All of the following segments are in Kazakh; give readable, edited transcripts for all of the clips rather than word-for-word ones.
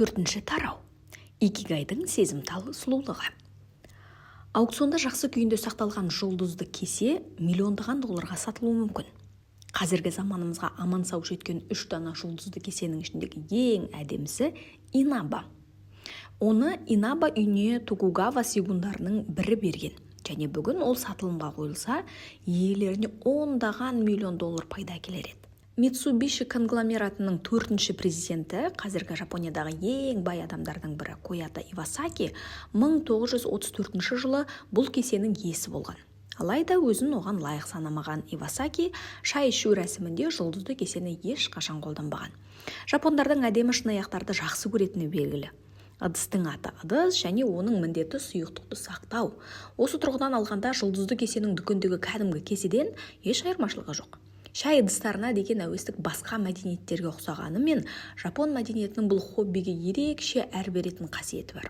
Төртінші тарау. Икигайдың сезімтал сұлулығы. Аукционда жақсы күйінде сақталған жұлдызды кесе миллиондаған долларға сатылуы мүмкін. Қазіргі заманымызға аман сау жеткен 3 дана жұлдызды кесенің ішіндегі ең әдемісі Инаба. Оны Инаба үйіне Токугава сигундарының бірі берген. Және бүгін ол сатылымға қойылса, иелеріне $10 миллион пайда келер еді. Mitsubishi конгломератының 4-ші президенті, қазіргі Жапониядағы ең бай адамдардың бірі Коята Ивасаки 1934 жылы бұл кесенің иесі болған. Алайда өзін оған лайық санамаған Ивасаки шай ішу рәсімінде жұлдызды кесені ешқашан қолданбаған. Жапондардың әдемі шынаяқтарды жақсы көретіні белгілі. Ыдыстың аты ыдыс және оның міндеті сұйықтықты сақтау. Осы тұрғыдан алғанда жұлдызды кесенің дүкендегі кәдімгі кеседен еш айырмашылығы жоқ. Шай ыдыстарына деген әуестік басқа мәдениеттерге ұқсағанымен, жапон мәдениетінің бұл хоббиге ерекше әр беретін қасиеті бар.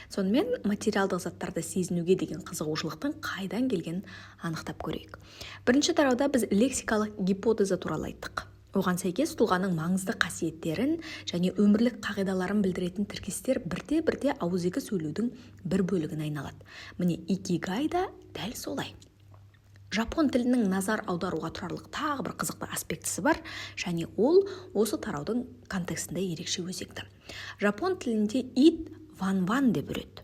Сонымен материалдық заттарды сезінуге деген қызығушылықтың қайдан келгенін анықтап көрейік. Бірінші тарауда біз лексикалық гипотеза туралы айттық. Оған сәйкес тұлғаның маңызды қасиеттерін және өмірлік қағидаларын білдіретін тіркестер бірте-бірте ауызекі сөйлеудің бір бөлігін айналады. Міне икигай да дәл солай. Жапон тілінің назар аударуға тұрарлық тағы бір қызықты аспектісі бар, және ол осы тараудың контекстінде ерекше өзекті. Жапон тілінде ит ван-ван деп үреді,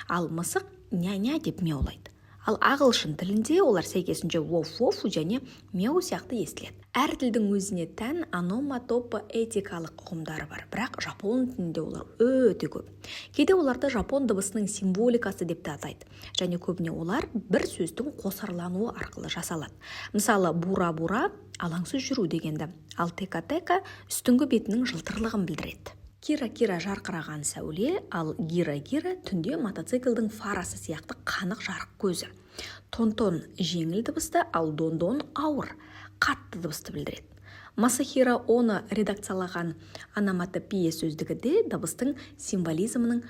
ал мысық ня-ня деп мяулайды. Ал ағылшын тілінде олар сәйкесінше воф-воф және мяу сияқты естіледі. Әр тілдің өзіне тән ономатопоэтикалық ұғымдары бар, бірақ жапон тілінде олар өте көп. Кейде оларды жапон дыбысының символикасы деп те атайды, және көбіне олар бір сөздің қосарлануы арқылы жасалады. Мысалы, бура-бура алаңсыз жүру дегенді, ал тека-тека үстіңгі бетінің жылтырлығын білдіреді. Кира-кира жарқыраған сәуле, ал гира-гира түнде мотоциклдің фарасы сияқты қанық жарық көзі. Тон-тон жеңіл дыбысты, ал дон-дон ауыр, қатты дыбысты білдіреді. Масахиро оны редакциялаған ономатопия сөздігінде дыбыстың символизмінің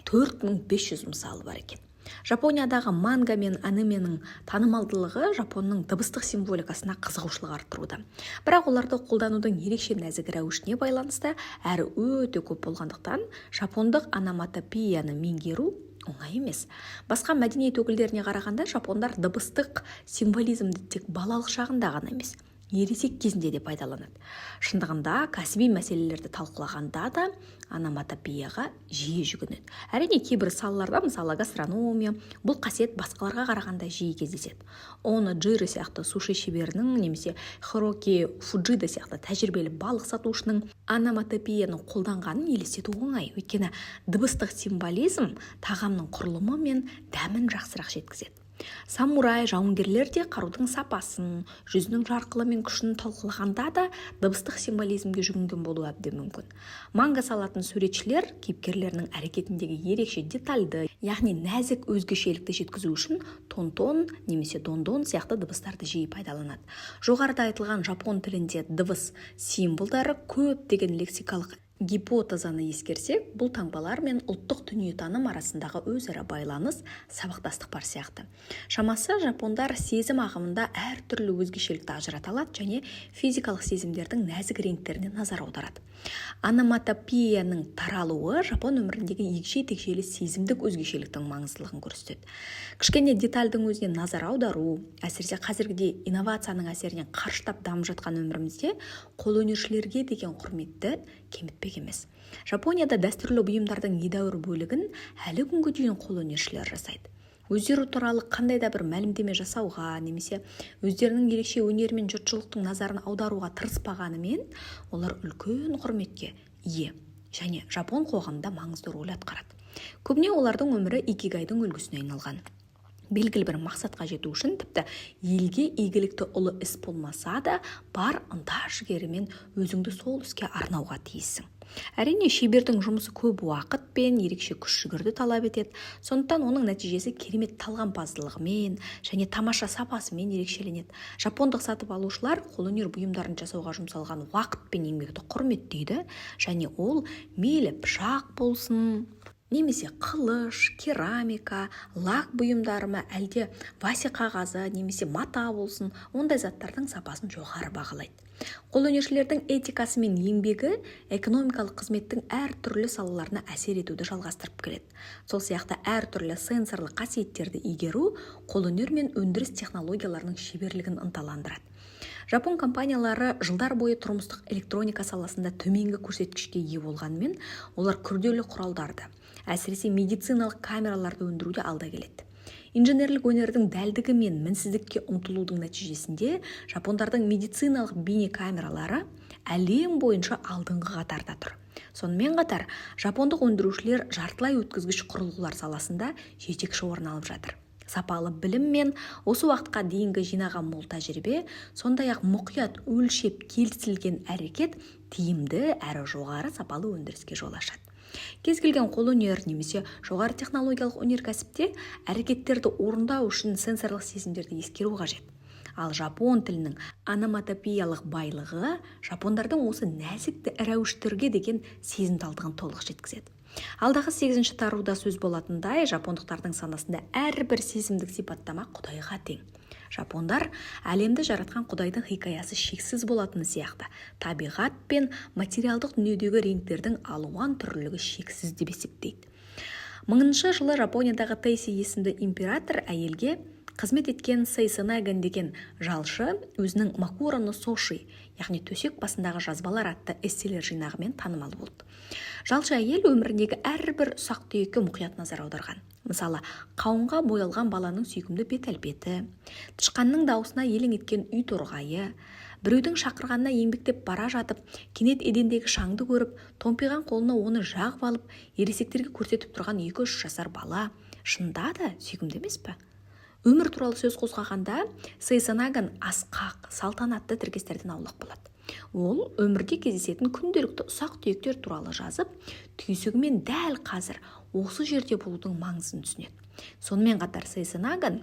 4500 мысалы бар екен. Жапониядағы манга мен анименің танымалдылығы жапонның дыбыстық символикасына қызығушылық арттыруда. Бірақ оларды қолданудың ерекше нәзік рәуішіне байланысты әрі өте көп болғандықтан жапондық ономатопияны меңгеру оңай емес. Басқа мәдениет өкілдеріне қарағанда жапондар дыбыстық символизмді тек балалық шағында ғана емес, ересек кезінде де пайдаланады. Шындығында кәсіби мәселелерді талқылағанда да ономатопияға жиі жүгінеді. Әрине кейбір салаларда, мысалы гастрономия, бұл қасиет басқаларға қарағанда жиі кездеседі. Оны Джиро сияқты суши шеберінің немесе Хироки Фуджида сияқты тәжірибелі балық сатушының ономатопияны қолданғанын елестету оңай. Өйткені дыбыстық символизм тағамның құрылымы мен дәмін жақсырақ жеткізеді. Самурай жауынгерлер де қарудың сапасын, жүзінің жарқылы мен күшін талқылағанда да дыбыстық символизмге жүгінген болуы әбден мүмкін. Манга салатын суретшілер кейіпкерлерінің әрекетіндегі ерекше детальды, яғни нәзік өзгешелікті жеткізу үшін тон-тон немесе дон-дон сияқты дыбыстарды жиі пайдаланады. Жоғарыда айтылған жапон тілінде дыбыс символдары көп деген лексикалық гипотезаны ескерсек, бұл таңбалар мен ұлттық дүниетаным арасындағы өзара байланыс, сабақтастық бар сияқты. Шамасы жапондар сезім ағымында әртүрлі өзгешелікті ажырата алады және физикалық сезімдердің нәзік реңктеріне назар аударады. Ономатопияның таралуы жапон өміріндегі егжей-тегжейлі сезімдік өзгешеліктің маңыздылығын көрсетеді. Кішкене детальдің өзіне назар аудару, әсіресе қазіргідей инновацияның әсерінен қарыштап дамып жатқан өмірімізде қолөнершілерге деген құрметті кемітпек емес. Жапонияда дәстүрлі бұйымдардың едәуір бөлігін әлі күнге дейін қолөнершілер жасайды. Өздері туралы қандай да бір мәлімдеме жасауға немесе өздерінің ерекше өнерімен жұртшылықтың назарын аударуға тырыспағанымен, олар үлкен құрметке ие және жапон қоғамында маңызды рөл атқарады. Көбіне олардың өмірі икигайдың үлгісіне айналған. Белгілі бір мақсатқа жету үшін тіпті елге игілікті ұлы іс болмаса да бар ынта-жігерімен өзіңді сол іске арнауға тиіссің. Әрине шебердің жұмысы көп уақыт пен ерекше күш-жүгерді талап етеді. Сондықтан оның нәтижесі керемет талғампаздылығымен және тамаша сапасымен ерекшеленеді. Жапондық сатып алушылар қолөнер бұйымдарын жасауға жұмсалған уақыт пен еңбекті құрметтейді және ол мейлі пышақ болсын, немесе қылыш, керамика, лак бұйымдары ма, әлде васе қағазы немесе мата болсын, ондай заттардың сапасын жоғары бағалайды. Қолөнершілердің этикасы мен еңбегі экономикалық қызметтің әр түрлі салаларына әсер етуді жалғастырып келеді. Сол сияқты әр түрлі сенсорлы қасиеттерді игеру қолөнер мен өндіріс технологияларының шеберлігін ынталандырады. Жапон компаниялары жылдар бойы тұрмыстық электроника саласында төменгі көрсеткішке ие болғанымен, олар күрделі құралдарды, әсіресе медициналық камераларды өндіруде алда келеді. Инженерлік өнердің дәлдігі мен мінсіздікке ұмтылудың нәтижесінде жапондардың медициналық бейне камералары әлем бойынша алдыңғы қатарда тұр. Сонымен қатар, жапондық өндірушілер жартылай өткізгіш құрылғылар саласында жетекші орын алып жатыр. Сапалы білім мен осы уақытқа дейінгі жинаған мол тәжірибе, сондай-ақ мұқият өлшеп келісілген әрекет тиімді әрі жоғары сапалы өндіріске жол ашады. Кез келген қолөнер немесе жоғары технологиялық өнеркәсіпте әрекеттерді орындау үшін сенсорлық сезімдерді ескеру қажет. Ал жапон тілінің ономатопиялық байлығы жапондардың осы нәзік рәуіштерге деген сезімталдығын толық жеткізеді. Алдағы 8-ші таруда сөз болатындай, жапондықтардың санасында әрбір сезімдік сипаттама Құдайға тең. Жапондар әлемді жаратқан Құдайдың хикаясы шексіз болатыны сияқты, табиғат пен материалдық дүниедегі реңктердің алуан түрлілігі шексіз деп есептейді. 1000 жылы Жапониядағы Тейси есімді император әйелге қызмет еткен Сейсенаган деген жалшы өзінің Макуро но Соши, яғни төсек басындағы жазбалар атты эсселер жинағымен танымал болды. Жалшы әйел өміріндегі әрбір ұсақ түйекке мұқият назар аударған. Мысалы, қауынға боялған баланың сүйкімді бет-әлпеті, тышқанның даусына елең еткен үй торғайы, біреудің шақырғанына еңбектеп бара жатып, кенет едендегі шаңды көріп, томпиған қолына оны жағып алып, ересектерге көрсетіп тұрған 2-3 жасар бала, шынында да сүйкімді емес пе? Өмір туралы сөз қозғағанда, Сейсенаган асқақ, салтанатты тіркестерден аулақ болады. Ол өмірде кездесетін күнделікті ұсақ түйектер туралы жазып, түйсігімен дәл қазір осы жерде болудың маңызын түсінеді. Сонымен қатар Сейсенаган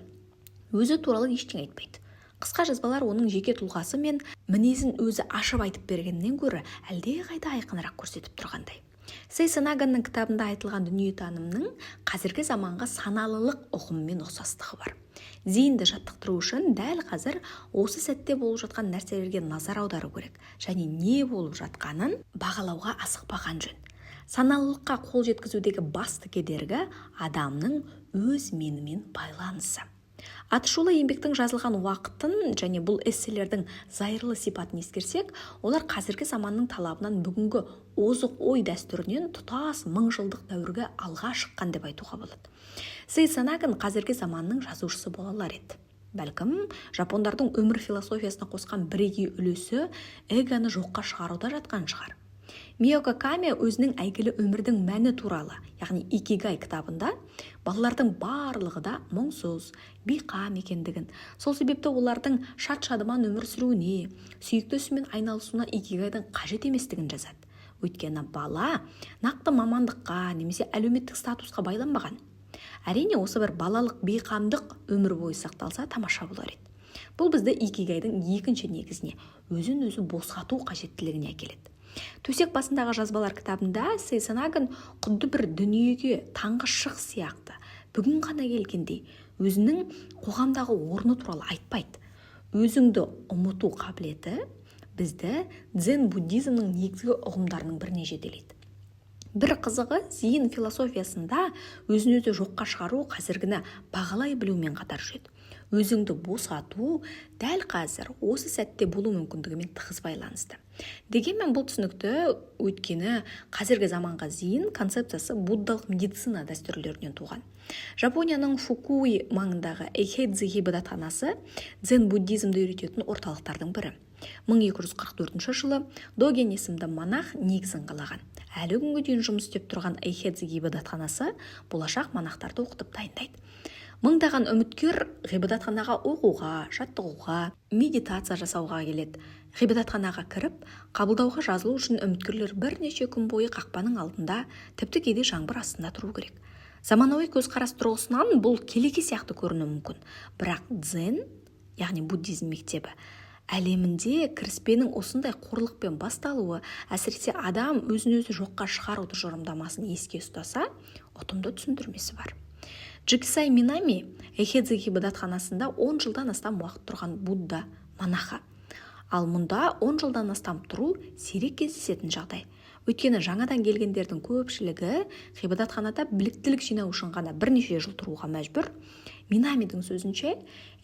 өзі туралы ештеңе айтпайды. Қысқа жазбалар оның жеке тұлғасы мен мінезін өзі ашып айтып бергеннен гөрі әлде қайда айқынырақ көрсетіп тұрғандай. Сейсенаганның кітабында айтылған дүниетанымның қазіргі заманға саналылық ұғымымен ұқсастығы бар. Зейінді жаттықтыру үшін дәл қазір осы сәтте болып жатқан нәрселерге назар аудару керек және не болып жатқанын бағалауға асықпаған жөн. Саналылыққа қол жеткізудегі басты кедергі адамның өз менімен байланысы. Атышулы еңбектің жазылған уақытын және бұл эсселердің зайырлы сипатын ескерсек, олар қазіргі заманның талабынан бүгінгі озық ой дәстүрінен тұтас 1000 жылдық дәуірге алға шыққан деп айтуға болады. Сейсенаган қазіргі заманның жазушысы бола алар еді. Бәлкім, жапондардың өмір философиясына қосқан бірегей үлесі эгоны жоққа шығаруда жатқан шығар. Миока Каме өзінің әйгілі өмірдің мәні туралы, яғни Икигай кітабында, балалардың барлығы да мұңсыз, бейқам екендігін, сол себепті олардың шат-шадыман өмір сүруіне, сүйікті ісімен айналысуына Икигайдың қажет еместігін жазады. Өйткені бала нақты мамандыққа немесе әлеуметтік статусқа байланбаған. Әрине, осы бір балалық бейқамдық өмір бойы сақталса тамаша болар еді. Бұл бізді Икигайдың екінші негізіне, өзін-өзі босату қажеттілігіне әкеледі. Төсек басындағы жазбалар кітабында Сейсенаган құдды бір дүниеге таңғы шық сияқты, бүгін ғана келгендей, өзінің қоғамдағы орны туралы айтпайды. Өзіңді ұмыту қабілеті бізді дзен буддизмнің негізгі ұғымдарының біріне жетелейді. Бір қызығы, зейін философиясында өзін-өзі жоққа шығару қазіргіні бағалай білумен қатар жүреді. Өзіңді босату дәл қазір осы сәтте болу мүмкіндігімен тығыз байланысты. Дегенмен бұл түсінікті, өйткені қазіргі заманға зейін концепциясы буддалық медицина дәстүрлерінен туған. Жапонияның Фукуи маңындағы Эйхедзи ғибадатханасы дзен буддизмді үйрететін орталықтардың бірі. 1244 жылы Доген есімді монах негізін қалаған. Әлі күнге дейін жұмыс істеп тұрған Эйхедзи ғибадатханасы болашақ монахтарды оқытып дайындайды. Мыңдаған үміткер ғибадатханаға оқуға, жаттығуға, медитация жасауға келеді. Ғибадатханаға кіріп, қабылдауға жазылу үшін үміткерлер бірнеше күн бойы қақпаның алдында, тіпті кейде жаңбыр астында тұру керек. Заманауи көзқарас тұрғысынан бұл келеке сияқты көрінуі мүмкін. Бірақ дзен, яғни буддизм мектебі, Әлемінде кіріспенің осындай қорлықпен басталуы, әсіресе адам өзін-өзі жоққа шығару тұжырымдамасын еске ұстаса, ұтымды түсіндірмесі бар. Джиксай Минами Эхедзе ғибадатханасында 10 жылдан астам уақыт тұрған Будда монахы. Ал мұнда 10 жылдан астам тұру сирек кездесетін жағдай. Өйткені жаңадан келгендердің көпшілігі ғибадатханада біліктілік жинау үшін ғана бірнеше жыл тұруға мәжбүр. Минамидің сөзінше,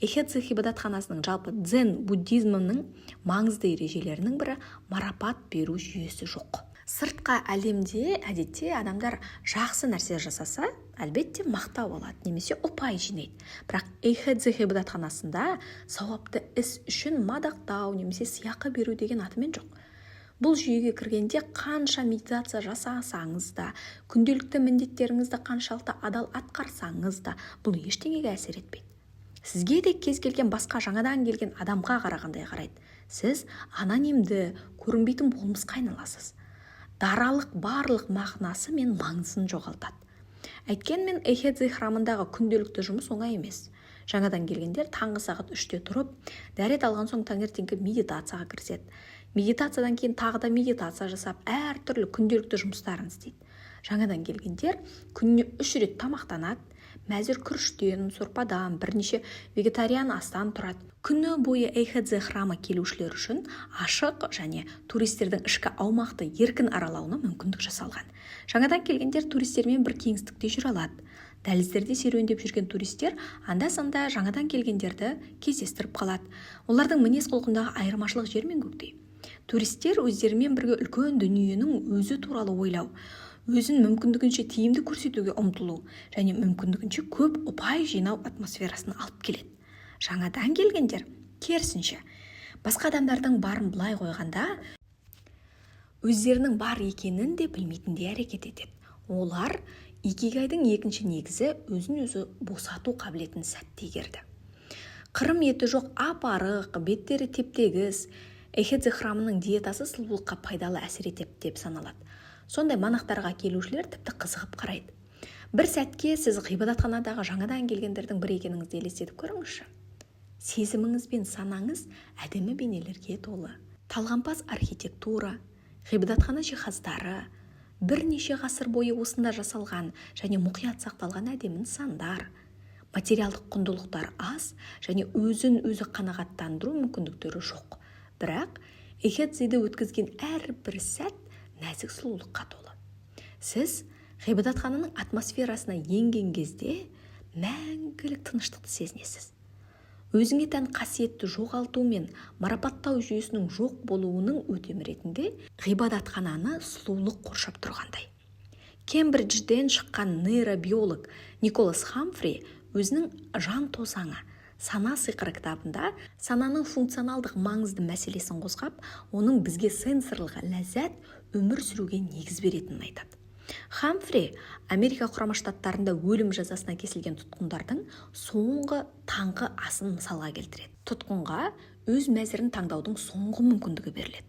Эхедзе ғибадатханасының жалпы дзен буддизмінің маңызды ережелерінің бірі марапат беру жүйесі жоқ. Сыртқа әлемде әдетте адамдар жақсы нәрсе жасаса, әлбетте мақтау алады, немесе ұпай жинайды. Бірақ Эхедзе ғибадатханасында сауапты іс үшін мадақтау немесе сыйақы беру деген атымен жоқ. Бұл жүйеге кіргенде қанша медитация жасасаңыз да, күнделікті міндеттеріңізді қаншалықты адал атқарсаңыз да, бұл ештеңеге әсер етпейді. Сізге де кез келген басқа жаңадан келген адамға қарағандай қарайды. Сіз анонимді, көрінбейтін болмысқа айналасыз. Даралық барлық мағынасы мен маңызын жоғалтады. Әйткенмен Эхедзе храмындағы күнделікті жұмыс оңай емес. Жаңадан келгендер таңғы сағат 3-те тұрып, дәрет алған соң таңертеңгі медитацияға кіріседі. Медитациядан кейін тағы да медитация жасап, әртүрлі күнделікті жұмыстарын істейді. Жаңадан келгендер күніне 3 рет тамақтанады, мәзір күріштен, сорпадан, бірнеше вегетариан астан тұрады. Күні бойы Эхедзе храмы келушілер үшін ашық және туристердің ішкі аумақты еркін аралауына мүмкіндік жасалған. Жаңадан келгендер туристермен бір кеңістікте жүре алады. Дәліздерде серуендеп жүрген туристер анда-санда жаңадан келгендерді кездестіріп қалады. Олардың мінез құлқындағы айырмашылық жер мен көктей. Туристер өздерімен бірге үлкен дүниенің өзі туралы ойлау, өзін мүмкіндігінше тиімді көрсетуге ұмтылу және мүмкіндігінше көп ұпай жинау атмосферасын алып келеді. Жаңадан келгендер, керісінше, басқа адамдардың барын былай қойғанда, өздерінің бар екенін де білмейтіндей әрекет етеді. Олар икигайдың екінші негізі өзін-өзі босату қабілетін сәтті игерді. Қырым еті жоқ ап-арық, беттері теп-тегіс, Эхедзе храмының диетасы сұлулыққа пайдалы әсер етеді деп саналады. Сондай монахтарға келушілер тіпті қызығып қарайды. Бір сәтке сіз ғибадатханадағы жаңадан келгендердің бір екеніңізді елестетіп көріңізші. Сезіміңіз бен санаңыз әдемі бейнелерге толы. Талғампаз архитектура, ғибадатхана жиһаздары, бірнеше ғасыр бойы осында жасалған және мұқият сақталған әдемі нысандар, материалдық құндылықтар аз және өзін-өзі қанағаттандыру мүмкіндіктері жоқ. Бірақ Эхедзеде өткізген әрбір сәт нәзік сұлулыққа толы. Сіз ғибадатхананың атмосферасына енген кезде мәңгілік тыныштықты сезінесіз. Өзіңе тән қасиетті жоғалту мен марапаттау жүйесінің жоқ болуының өтемі ретінде ғибадатхананы сұлулық қоршап тұрғандай. Кембриджден шыққан нейробиолог Николас Хамфри өзінің жан тозаңы сана сиқыры кітабында сананың функционалдық маңызды мәселесін қозғап, оның бізге сенсорлық ләззат өмір сүруге негіз беретінін айтады. Хамфри Америка құрама штаттарында өлім жазасына кесілген тұтқындардың соңғы таңғы асын мысалға келтіреді. Тұтқынға өз мәзірін таңдаудың соңғы мүмкіндігі беріледі.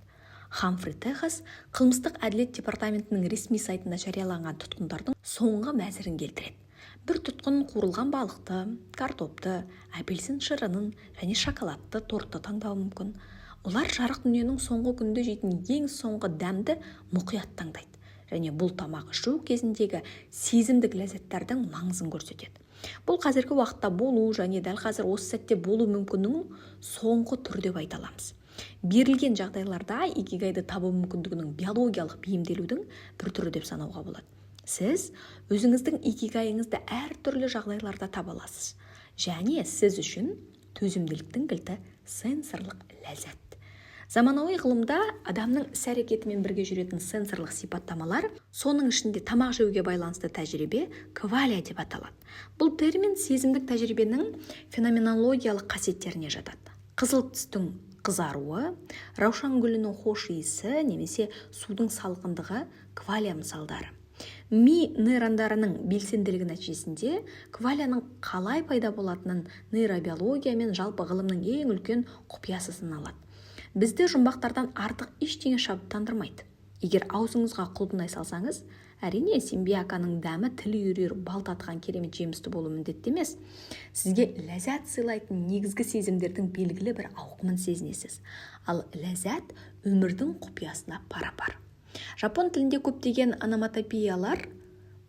Хамфри Техас қылмыстық әділет департаментінің ресми сайтында жарияланған тұтқындардың соңғы мәзірін келтіреді. Бір тұтқын қуырылған балықты, картопты, апельсин шырынын және шоколадты тортты таңдауы мүмкін. Олар жарық дүниенің соңғы күнде жейтін ең соңғы дәмді мұқият таңдайды және бұл тамақ ішу кезіндегі сезімдік ләззаттардың маңызын көрсетеді. Бұл қазіргі уақытта болу және дәл қазір осы сәтте болу мүмкінінің соңғы түрі деп айта аламыз. Берілген жағдайларда икигайды табу мүмкіндігінің биологиялық бейімделудің бір түрі деп санауға болады. Сіз өзіңіздің икигайыңызды әртүрлі жағдайларда таба аласыз. Және сіз үшін төзімділіктің кілті сенсорлық ләззат. Заманауи ғылымда адамның іс-әрекетімен бірге жүретін сенсорлық сипаттамалар, соның ішінде тамақ жеуге байланысты тәжірибе квалия деп аталады. Бұл термин сезімдік тәжірибенің феноменологиялық қасиеттеріне жатады. Қызыл түстің қызаруы, раушан гүлінің хош иісі немесе судың салқындығы квалия мысалдары. Ми нейрондарының белсенділігі нәтижесінде квалияның қалай пайда болатынын нейробиология мен жалпы ғылымның ең үлкен құпиясы саналады. Бізді жұмбақтардан артық ештеңе шабыттандырмайды. Егер аузыңызға құлпынай салсаңыз, Әрине, симбияканың дәмі тіл үйірер бал татқан керемет жемісті болу міндетті емес. Сізге ләззат сыйлайтын негізгі сезімдердің белгілі бір ауқымын сезінесіз. Ал ләззат өмірдің құпиясына пара-пар. Жапон тілінде көптеген ономатопеялар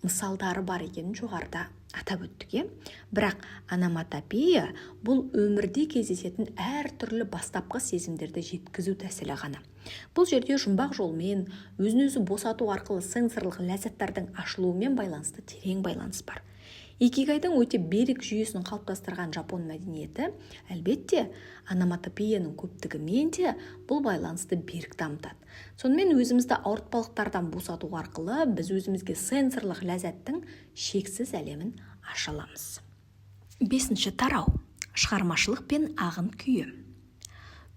мысалдары бар екенін жоғарыда атап өттік. Бірақ ономатопея бұл өмірде кездесетін әртүрлі бастапқы сезімдерді жеткізу тәсілі ғана. Бұл жерде жұмбақ жолмен, өзін-өзі босату арқылы сенсорлық ләззаттардың ашылуымен байланысты терең байланыс бар. Икигайдың өте берік жүйесін қалыптастырған жапон мәдениеті, әлбетте, ономатопеяның көптігімен де бұл байланысты берік дамытады. Сонымен өзімізді ауыртпалықтардан босату арқылы біз өзімізге сенсорлық ләззаттың шексіз әлемін аша аламыз. 5-ші тарау. Шығармашылық пен ағын күйі.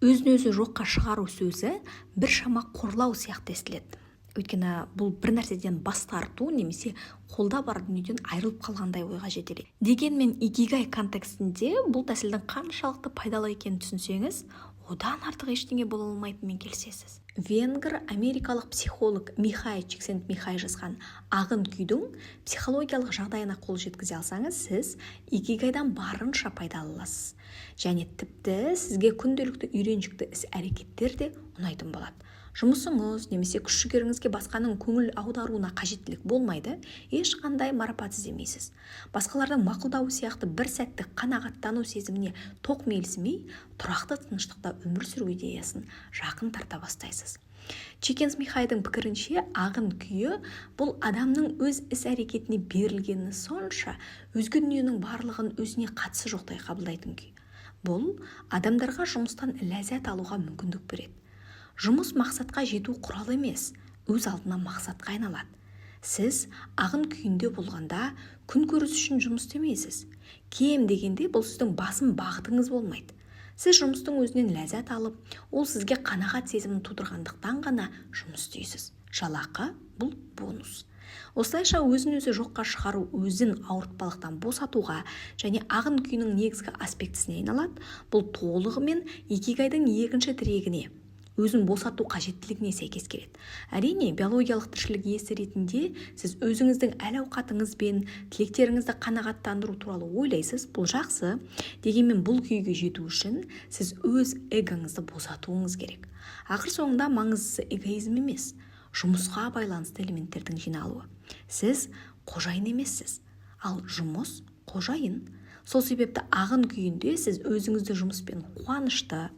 Өзін-өзі жоққа шығару сөзі біршама қорлау сияқты естіледі. Өйткені бұл бір нәрседен бас тарту немесе қолда бар дүниеден айырылып қалғандай ойға жетелейді. Дегенмен икигай контекстінде бұл тәсілдің қаншалықты пайдалы екенін түсінсеңіз, одан артық ештеңе бола алмайтынымен келісесіз. Венгр америкалық психолог Михай Чиксент-Михай жазған ағын күйдің психологиялық жағдайына қол жеткізе алсаңыз, сіз икигайдан барынша пайдалы аласыз. Және тіпті сізге күнделікті үйреншікті іс-әрекеттер де ұнайтын болады. Жұмысыңыз немесе күш-жігеріңізге басқаның көңіл аударуына қажеттілік болмайды, ешқандай марапат іздемейсіз. Басқалардың мақұлдауы сияқты бір сәттік қанағаттану сезіміне тоқмейілсімей, тұрақты тыныштықта өмір сүру идеясын жақын тарта бастайсыз. Чиксент-Михайдың пікірінше, ағын күйі бұл адамның өз іс-әрекетіне берілгені сонша, өзге дүниенің барлығын өзіне қатысы жоқтай қабылдайтын күй. Бұл адамдарға жұмыстан ләззат алуға мүмкіндік береді. Жұмыс мақсатқа жету құралы емес, өз алдына мақсатқа айналады. Сіз ағын күйінде болғанда күн көріс үшін жұмыс істемейсіз. Кем дегенде бұл сіздің басым бағытыңыз болмайды. Сіз жұмыстың өзінен ләззат алып, ол сізге қанағат сезімін тудырғандықтан ғана жұмыс істейсіз. Жалақы бұл бонус. Осылайша өзін-өзі жоққа шығару өзін ауыртпалықтан босатуға және ағын күйінің негізгі аспектісіне айналады. Бұл толығымен икигайдың екінші тірегіне, өзін босату қажеттілігіне сәйкес келеді. Әрине, биологиялық тіршілік иесі ретінде сіз өзіңіздің әл-ауқатыңызбен тілектеріңізді қанағаттандыру туралы ойлайсыз, бұл жақсы. Дегенмен бұл күйге жету үшін сіз өз эгоңызды босатуыңыз керек. Ақыр соңында маңыздысы эгоизм емес, жұмысқа байланысты элементтердің жиналуы. Сіз қожайын емессіз, ал жұмыс қожайын. Сол себепті ағын күйінде сіз өзіңізді жұмыспен қуанышты,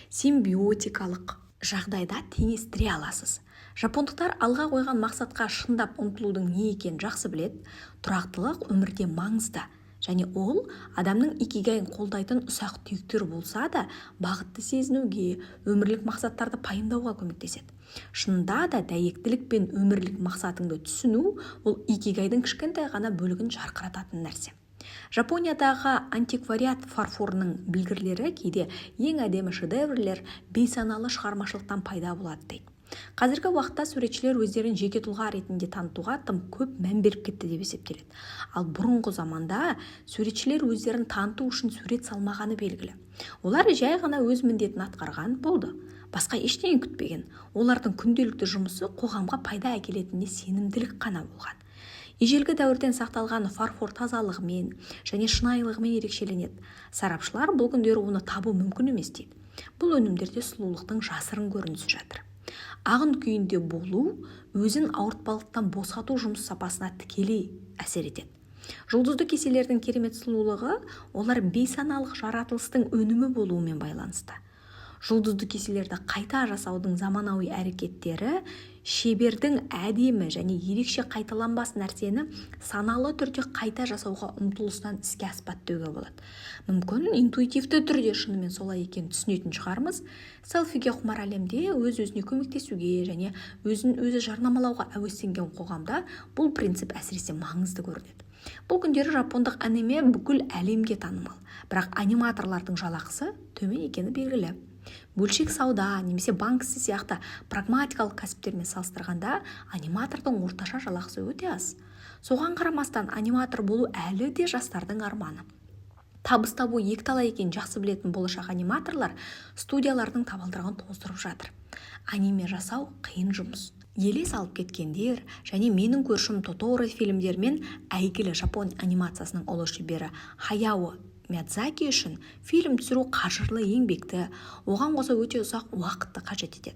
симбиотикалық жағдайда теңестіре аласыз. Жапондықтар алға қойған мақсатқа шындап ұмтылудың не екенін жақсы біледі. Тұрақтылық өмірде маңызды, және ол адамның икигайын қолдайтын ұсақ түйектер болса да, бағытты сезінуге, өмірлік мақсаттарды пайымдауға көмектеседі. Шынында да дәйектілік пен өмірлік мақсатыңды түсіну, ол икигайдың кішкентай ғана бөлігін жарқырататын нәрсе. Жапониядағы антиквариат фарфорының білгірлері кейде ең әдемі шедеврлер бейсаналы шығармашылықтан пайда болады дейді. Қазіргі уақытта суретшілер өздерін жеке тұлға ретінде танытуға тым көп мән беріп кетті деп есептеледі. Ал бұрынғы заманда суретшілер өздерін таныту үшін сурет салмағаны белгілі. Олар жай ғана өз міндетін атқарған болды. Басқа ештеңе күтпеген. Олардың күнделікті жұмысы қоғамға пайда әкелетініне сенімділік қана болған. Ежелгі дәуірден сақталған фарфор тазалығымен және шынайылығымен ерекшеленеді. Сарапшылар бұл күндері оны табу мүмкін емес дейді. Бұл өнімдерде сұлулықтың жасырын көрінісі жатыр. Ағын күйінде болу өзін ауыртпалықтан босату жұмыс сапасына тікелей әсер етеді. Жұлдызды кеселердің керемет сұлулығы олар бейсаналық жаратылыстың өнімі болуымен байланысты. Жұлдызды кеселерді қайта жасаудың заманауи әрекеттері шебердің әдемі және ерекше қайталанбас нәрсені саналы түрде қайта жасауға ұмтылыстан іске аспады деуге болады. Мүмкін интуитивті түрде шынымен солай екенін түсінетін шығармыз. Селфиге құмар әлемде өз-өзіне көмектесуге және өзін-өзі жарнамалауға әуестенген қоғамда бұл принцип әсіресе маңызды көрінеді. Бұл күндері жапондық аниме бүкіл әлемге танымал, бірақ аниматорлардың жалақысы төмен екені белгілі. Бөлшек сауда немесе банк ісі сияқты прагматикалық кәсіптермен салыстырғанда аниматордың орташа жалақысы өте аз. Соған қарамастан аниматор болу әлі де жастардың арманы. Табыс табу екіталай екенін жақсы білетін болашақ аниматорлар студиялардың табалдырығын тоздырып жатыр. Аниме жасау қиын жұмыс. Елес алып кеткендер және менің көршім Тоторо фильмдерімен әйгілі жапон анимациясының ұлы шебері Хаяо Миядзаки үшін фильм түсіру қажырлы еңбекті, оған қоса өте ұзақ уақытты қажет етеді.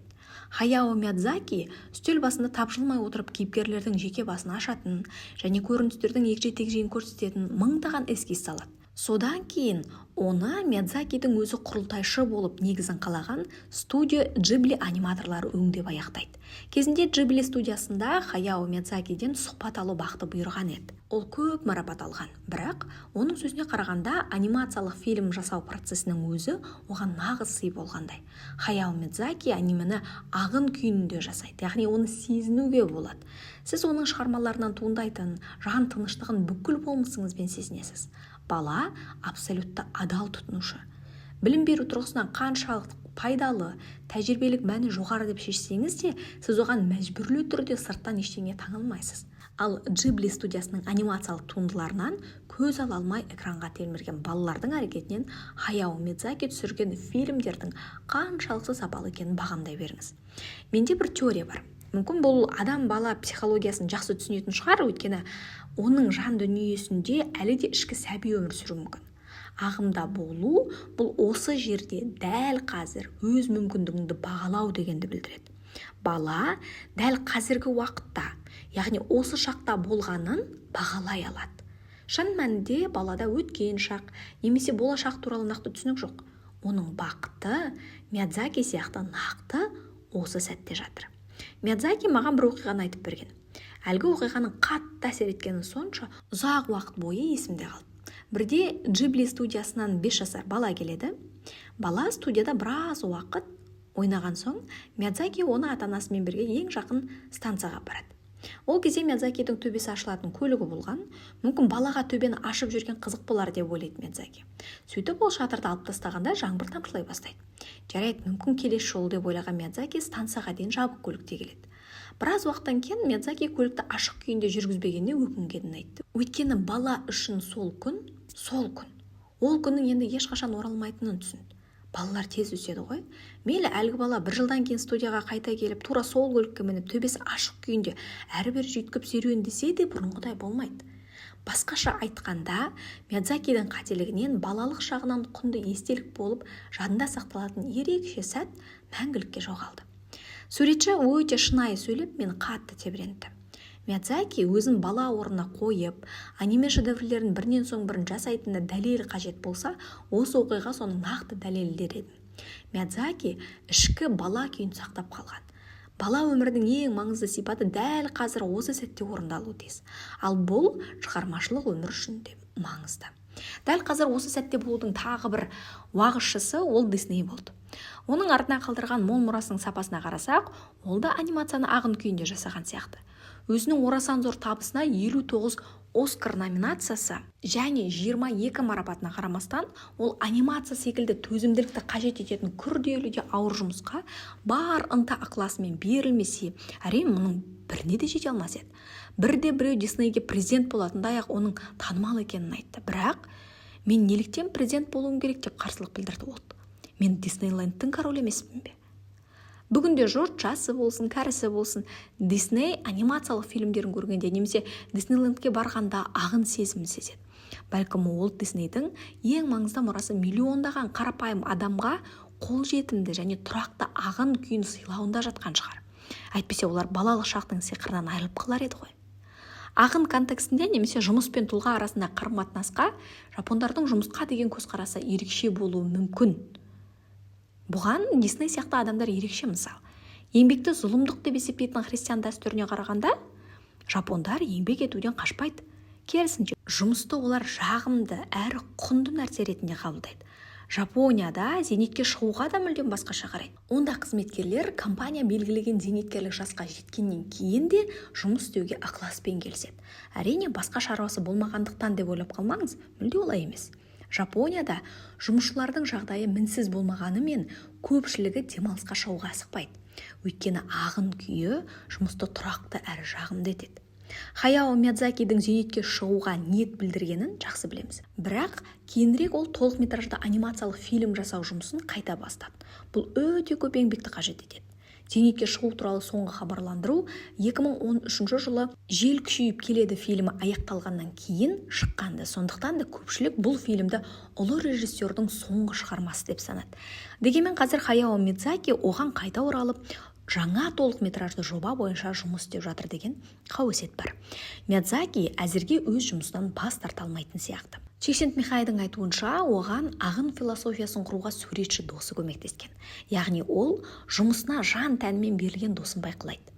Хаяо Миядзаки үстел басында тапжылмай отырып кейіпкерлердің жеке басын ашатын және көріністердің егжей-тегжейін көрсететін мыңдаған эскиз салады. Содан кейін оны Миядзакидің өзі құрылтайшы болып негізін қалаған студия Джибли аниматорлары өңдеп аяқтайды. Кезінде Джибли студиясында Хаяо Миядзакиден сұхбат алу бақыты бұйырған еді. Ол көп марапат алған, бірақ оның сөзіне қарағанда анимациялық фильм жасау процесінің өзі оған нағыз сый болғандай. Хаяо Миядзаки анимені ағын күйінде жасайды, яғни оны сезінуге болады. Сіз оның шығармаларынан туындайтын жан тыныштығын бүкіл болмысыңызбен сезінесіз. Бала абсолютті адал тұтынушы. Білім беру тұрғысынан қаншалық пайдалы, тәжірибелік мәні жоғары деп шешсеңіз де, сіз оған мәжбүрлі түрде сырттан ештеңе таңылмайсыз. Ал Джибли студиясының анимациялық туындыларынан көз ала алмай экранға телмірген балалардың әрекетінен Хаяо Миядзаки түсірген фильмдердің қаншалықты сапалы екенін бағамдай беріңіз. Менде бір теория бар. Мүмкін бұл адам бала психологиясын жақсы түсінетін шығар, өйткені оның жан дүниесінде әлі де ішкі сәби өмір сүруі мүмкін. Ағымда болу бұл осы жерде дәл қазір өз мүмкіндігіңді бағалау дегенді білдіреді. Бала дәл қазіргі уақытта, яғни осы шақта болғанын бағалай алады. Шын мәнінде балада өткен шақ немесе болашақ туралы нақты түсінік жоқ. Оның бақыты Миядзаки сияқты нақты осы сәтте жатыр. Миядзаки маған бір оқиғаны айтып берген. Әлгі оқиғаның қатты әсер еткені сонша ұзақ уақыт бойы есімде қалды. Бірде Джибли студиясынан 5 жасар бала келеді. Бала студияда біраз уақыт ойнаған соң, Миядзаки оны ата-анасымен бірге ең жақын станцияға апарады. Ол кезде Миядзакидің төбесі ашылатын көлігі болған, мүмкін балаға төбені ашып жүрген қызық болар деп ойлайды Миядзаки. Сөйтіп ол шатырды алып тастағанда жаңбыр тамшылай бастайды. Жарайды, мүмкін келесі жолы деп ойлаған Миядзаки станцияға дейін жабық көлікте келеді. Біраз уақыттан кейін Миядзаки көлікті ашық күйінде жүргізбегеніне өкінгенін айтты. Өйткені бала үшін сол күн. Ол күннің енді ешқашан оралмайтынын түсінді. Балалар тез өседі ғой. Мейлі әлгі бала бір жылдан кейін студияға қайта келіп, тура сол көлікке мініп, төбесі ашық күйінде әрбір жүйткіп серуен десе де бұрынғыдай болмайды. Басқаша айтқанда, Миядзакидің қателігінен балалық шағынан құнды естелік болып, жадында сақталатын ерекше сәт мәңгілікке жоғалды. Суретші өте шынайы сөйлеп, мені қатты тебірентті. Миядзаки өзін бала орнына қойып, аниме шедеврлерін бірінен соң бірін жасайтынына дәлел қажет болса, осы оқиға соның нақты дәлелі дер еді. Миядзаки ішкі бала күйін сақтап қалған. Бала өмірдің ең маңызды сипаты дәл қазір осы сәтте орындалуы тиіс. Ал бұл шығармашылық өмір үшін де маңызды. Дәл қазір осы сәтте болудың тағы бір уағызшысы ол Дисней болды. Оның артынан қалдырған мол мұрасының сапасына қарасақ, ол да анимацияны ағын күйінде жасаған сияқты. Өзінің орасан зор табысына 59 Оскар номинациясы және 22 марапатына қарамастан, ол анимация секілді төзімділікті қажет ететін күрделі де ауыр жұмысқа бар ынта ықыласымен берілмесе, әрине мұның біріне де жете алмас еді. Бірде-біреу Диснейге президент болатындай-ақ оның танымал екенін айтты. Бірақ мен неліктен президент болуым керек деп қарсылық білдірді ол. Мен Диснейлендтің королі емеспін бе? Бүгінде жұрт жасы болсын, кәрісі болсын, Дисней анимациялық фильмдерін көргенде немесе Диснейлендке барғанда ағын сезімін сезеді. Бәлкім ол Диснейдің ең маңызды мұрасы миллиондаған қарапайым адамға қолжетімді және тұрақты ағын күйін сыйлауында жатқан шығар. Әйтпесе олар балалық шақтың сиқырынан айырылып қалар еді ғой. Ағын контекстінде немесе жұмыс пен тұлға арасында қарым-қатынасқа жапондардың жұмысқа деген көзқарасы ерекше болуы мүмкін. Бұған Дисней сияқты адамдар ерекше мысал. Еңбекті зұлымдық деп есептейтін христиан дәстүріне қарағанда, жапондар еңбек етуден қашпайды. Керісінше, жұмысты олар жағымды әрі құнды нәрсе ретінде қабылдайды. Жапонияда зейнетке шығуға да мүлдем басқаша қарайды. Онда қызметкерлер компания белгілеген зейнеткерлік жасқа жеткеннен кейін де жұмыс істеуге ықыласпен келіседі. Әрине, басқа шаруасы болмағандықтан деп ойлап қалмаңыз, мүлде олай емес. Жапонияда жұмысшылардың жағдайы мінсіз болмағанымен көпшілігі демалысқа шығуға асықпайды. Өйткені ағын күйі жұмысты тұрақты әрі жағымды етеді. Хаяо Миядзакидің зейнетке шығуға ниет білдіргенін жақсы білеміз. Бірақ кейінірек ол толықметражды анимациялық фильм жасау жұмысын қайта бастады. Бұл өте көп еңбекті қажет етеді. зейнетке шығу туралы соңғы хабарландыру 2013 жылы «Жел күшейіп келеді» фильмі аяқталғаннан кейін шыққанды. Сондықтан да көпшілік бұл фильмді ұлы режиссердің соңғы шығармасы деп санады. Дегенмен қазір Хаяо Мидзаки оған қайта оралып, жаңа толықметражды жоба бойынша жұмыс істеп жатыр деген қауесет бар. Мидзаки әзірге өз жұмысынан бас тарта алмайтын сияқты. Чиксент-Михайдың айтуынша, оған ағын философиясын құруға суретші досы көмектескен. Яғни ол жұмысына жан тәнімен берілген досын байқылайды.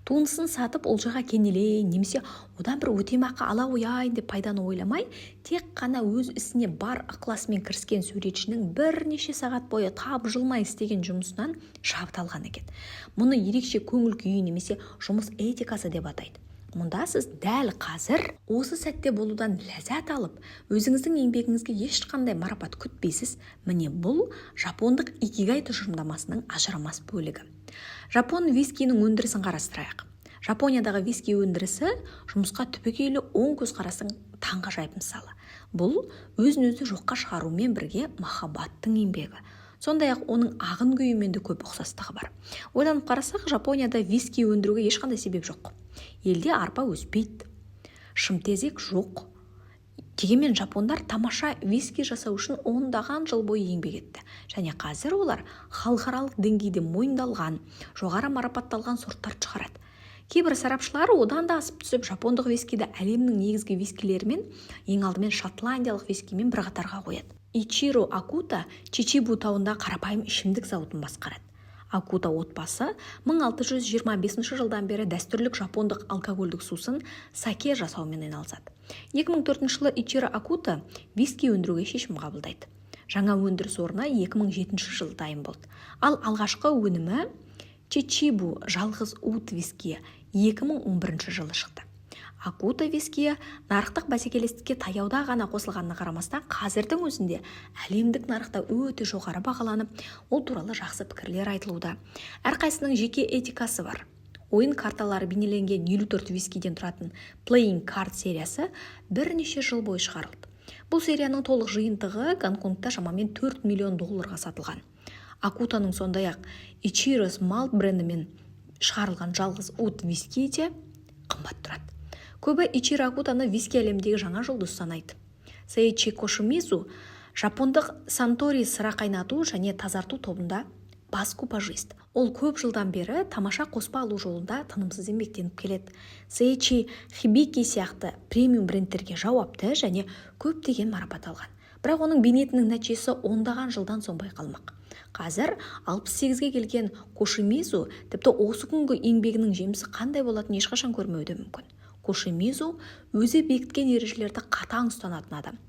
Туындысын сатып олжаға кенелейін немесе одан бір өтемақы ала қояйын деп пайданы ойламай, тек қана өз ісіне бар ықыласымен кіріскен суретшінің бірнеше сағат бойы тапжылмай істеген жұмысынан шабыт алған екен. Мұны ерекше көңіл күйі немесе жұмыс этикасы деп атайды. Мұнда сіз дәл қазір осы сәтте болудан ләззат алып, өзіңіздің еңбегіңізге ешқандай марапат күтпейсіз. Міне бұл жапондық икигай тұжырымдамасының ажырамас бөлігі. Жапон вискінің өндірісін қарастырайық. Жапониядағы виски өндірісі жұмысқа түбегейлі оң көзқарастың таңғажайып мысалы. Бұл өзін-өзі жоққа шығарумен бірге махаббаттың еңбегі. Сондай-ақ оның ағын күйімен де көп ұқсастығы бар. Ойланып қарасақ, Жапонияда виски өндіруге ешқандай себеп жоқ. Елде арпа өспейді, шымтезек жоқ. Дегенмен жапондар тамаша виски жасау үшін ондаған жыл бойы еңбек етті. Және қазір олар халықаралық деңгейде мойындалған, жоғары марапатталған сорттарды шығарады. Кейбір сарапшылар одан да асып түсіп, жапондық вискиді әлемнің негізгі вискилерімен, ең алдымен шотландиялық вискимен бір қатарға қояды. Ичиро Акута Чичибу тауында қарапайым ішімдік зауытын басқарады. Акута отбасы 1625 жылдан бері дәстүрлік жапондық алкогольдік сусын саке жасаумен айналысады. 2004 жылы Ичиро Акута виски өндіруге шешім қабылдайды. Жаңа өндіріс орны 2007 жылы дайын болды. Ал алғашқы өнімі Чичибу жалғыз ут виски 2011 жылы шықты. Акута вискиі нарықтық бәсекелестікке таяуда ғана қосылғанына қарамастан, қазірдің өзінде әлемдік нарықта өте жоғары бағаланып, ол туралы жақсы пікірлер айтылуда. Әрқайсының жеке этикасы бар. Ойын карталары бейнеленген 54 вискиден тұратын Playing Card сериясы бірнеше жыл бойы шығарылды. Бұл серияның толық жиынтығы Гонконгта шамамен $4 миллион сатылған. Акутаның сондай-ақ Ichiro's Malt брендімен шығарылған жалғыз ут виски де қымбат тұрады. Көбі Ичиро Акутаны виски әлемдегі жаңа жұлдыз санайды. Сейичи Кошимизу жапондық Сантори сыра қайнату және тазарту тобында бас купажист. Ол көп жылдан бері тамаша қоспа алу жолында тынымсыз еңбектеніп келеді. Сейичи Хибики сияқты премиум брендтерге жауапты және көптеген марапат алған. Бірақ оның бейнетінің нәтижесі ондаған жылдан соң байқалмақ. Қазір 68-ге келген Кошимизу тіпті осы күнгі еңбегінің жемісі қандай болатынын ешқашан көрмеуі мүмкін. Кошимизу өзі бекіткен ережелерді қатаң ұстанатын адам.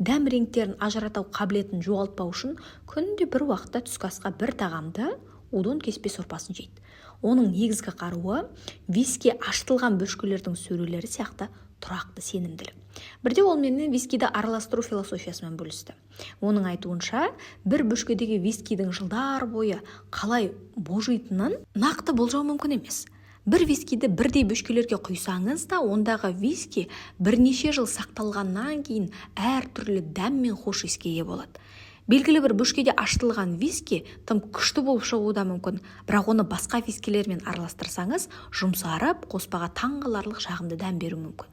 Дәм реңктерін ажыратау қабілетін жоғалтпау үшін күнде бір уақытта түскі асқа бір тағамды удон кеспе сорпасын жейді. Оның негізгі қаруы виски ашытылған бөшкелердің сөрелері сияқты тұрақты сенімділік. Бірде ол менен вискиді араластыру философиясымен бөлісті. Оның айтуынша, бір бөшкедегі вискидің жылдар бойы қалай божитынын нақты болжау мүмкін емес. Бір вискиді бірдей бөшкелерге құйсаңыз да, ондағы виски бірнеше жыл сақталғаннан кейін әр түрлі дәм мен хош иіске ие болады. Белгілі бір бөшкеде ашытылған виски тым күшті болып шығуы да мүмкін, бірақ оны басқа вискилермен араластырсаңыз, жұмсарып, қоспаға таңғаларлық жағымды дәм беруі мүмкін.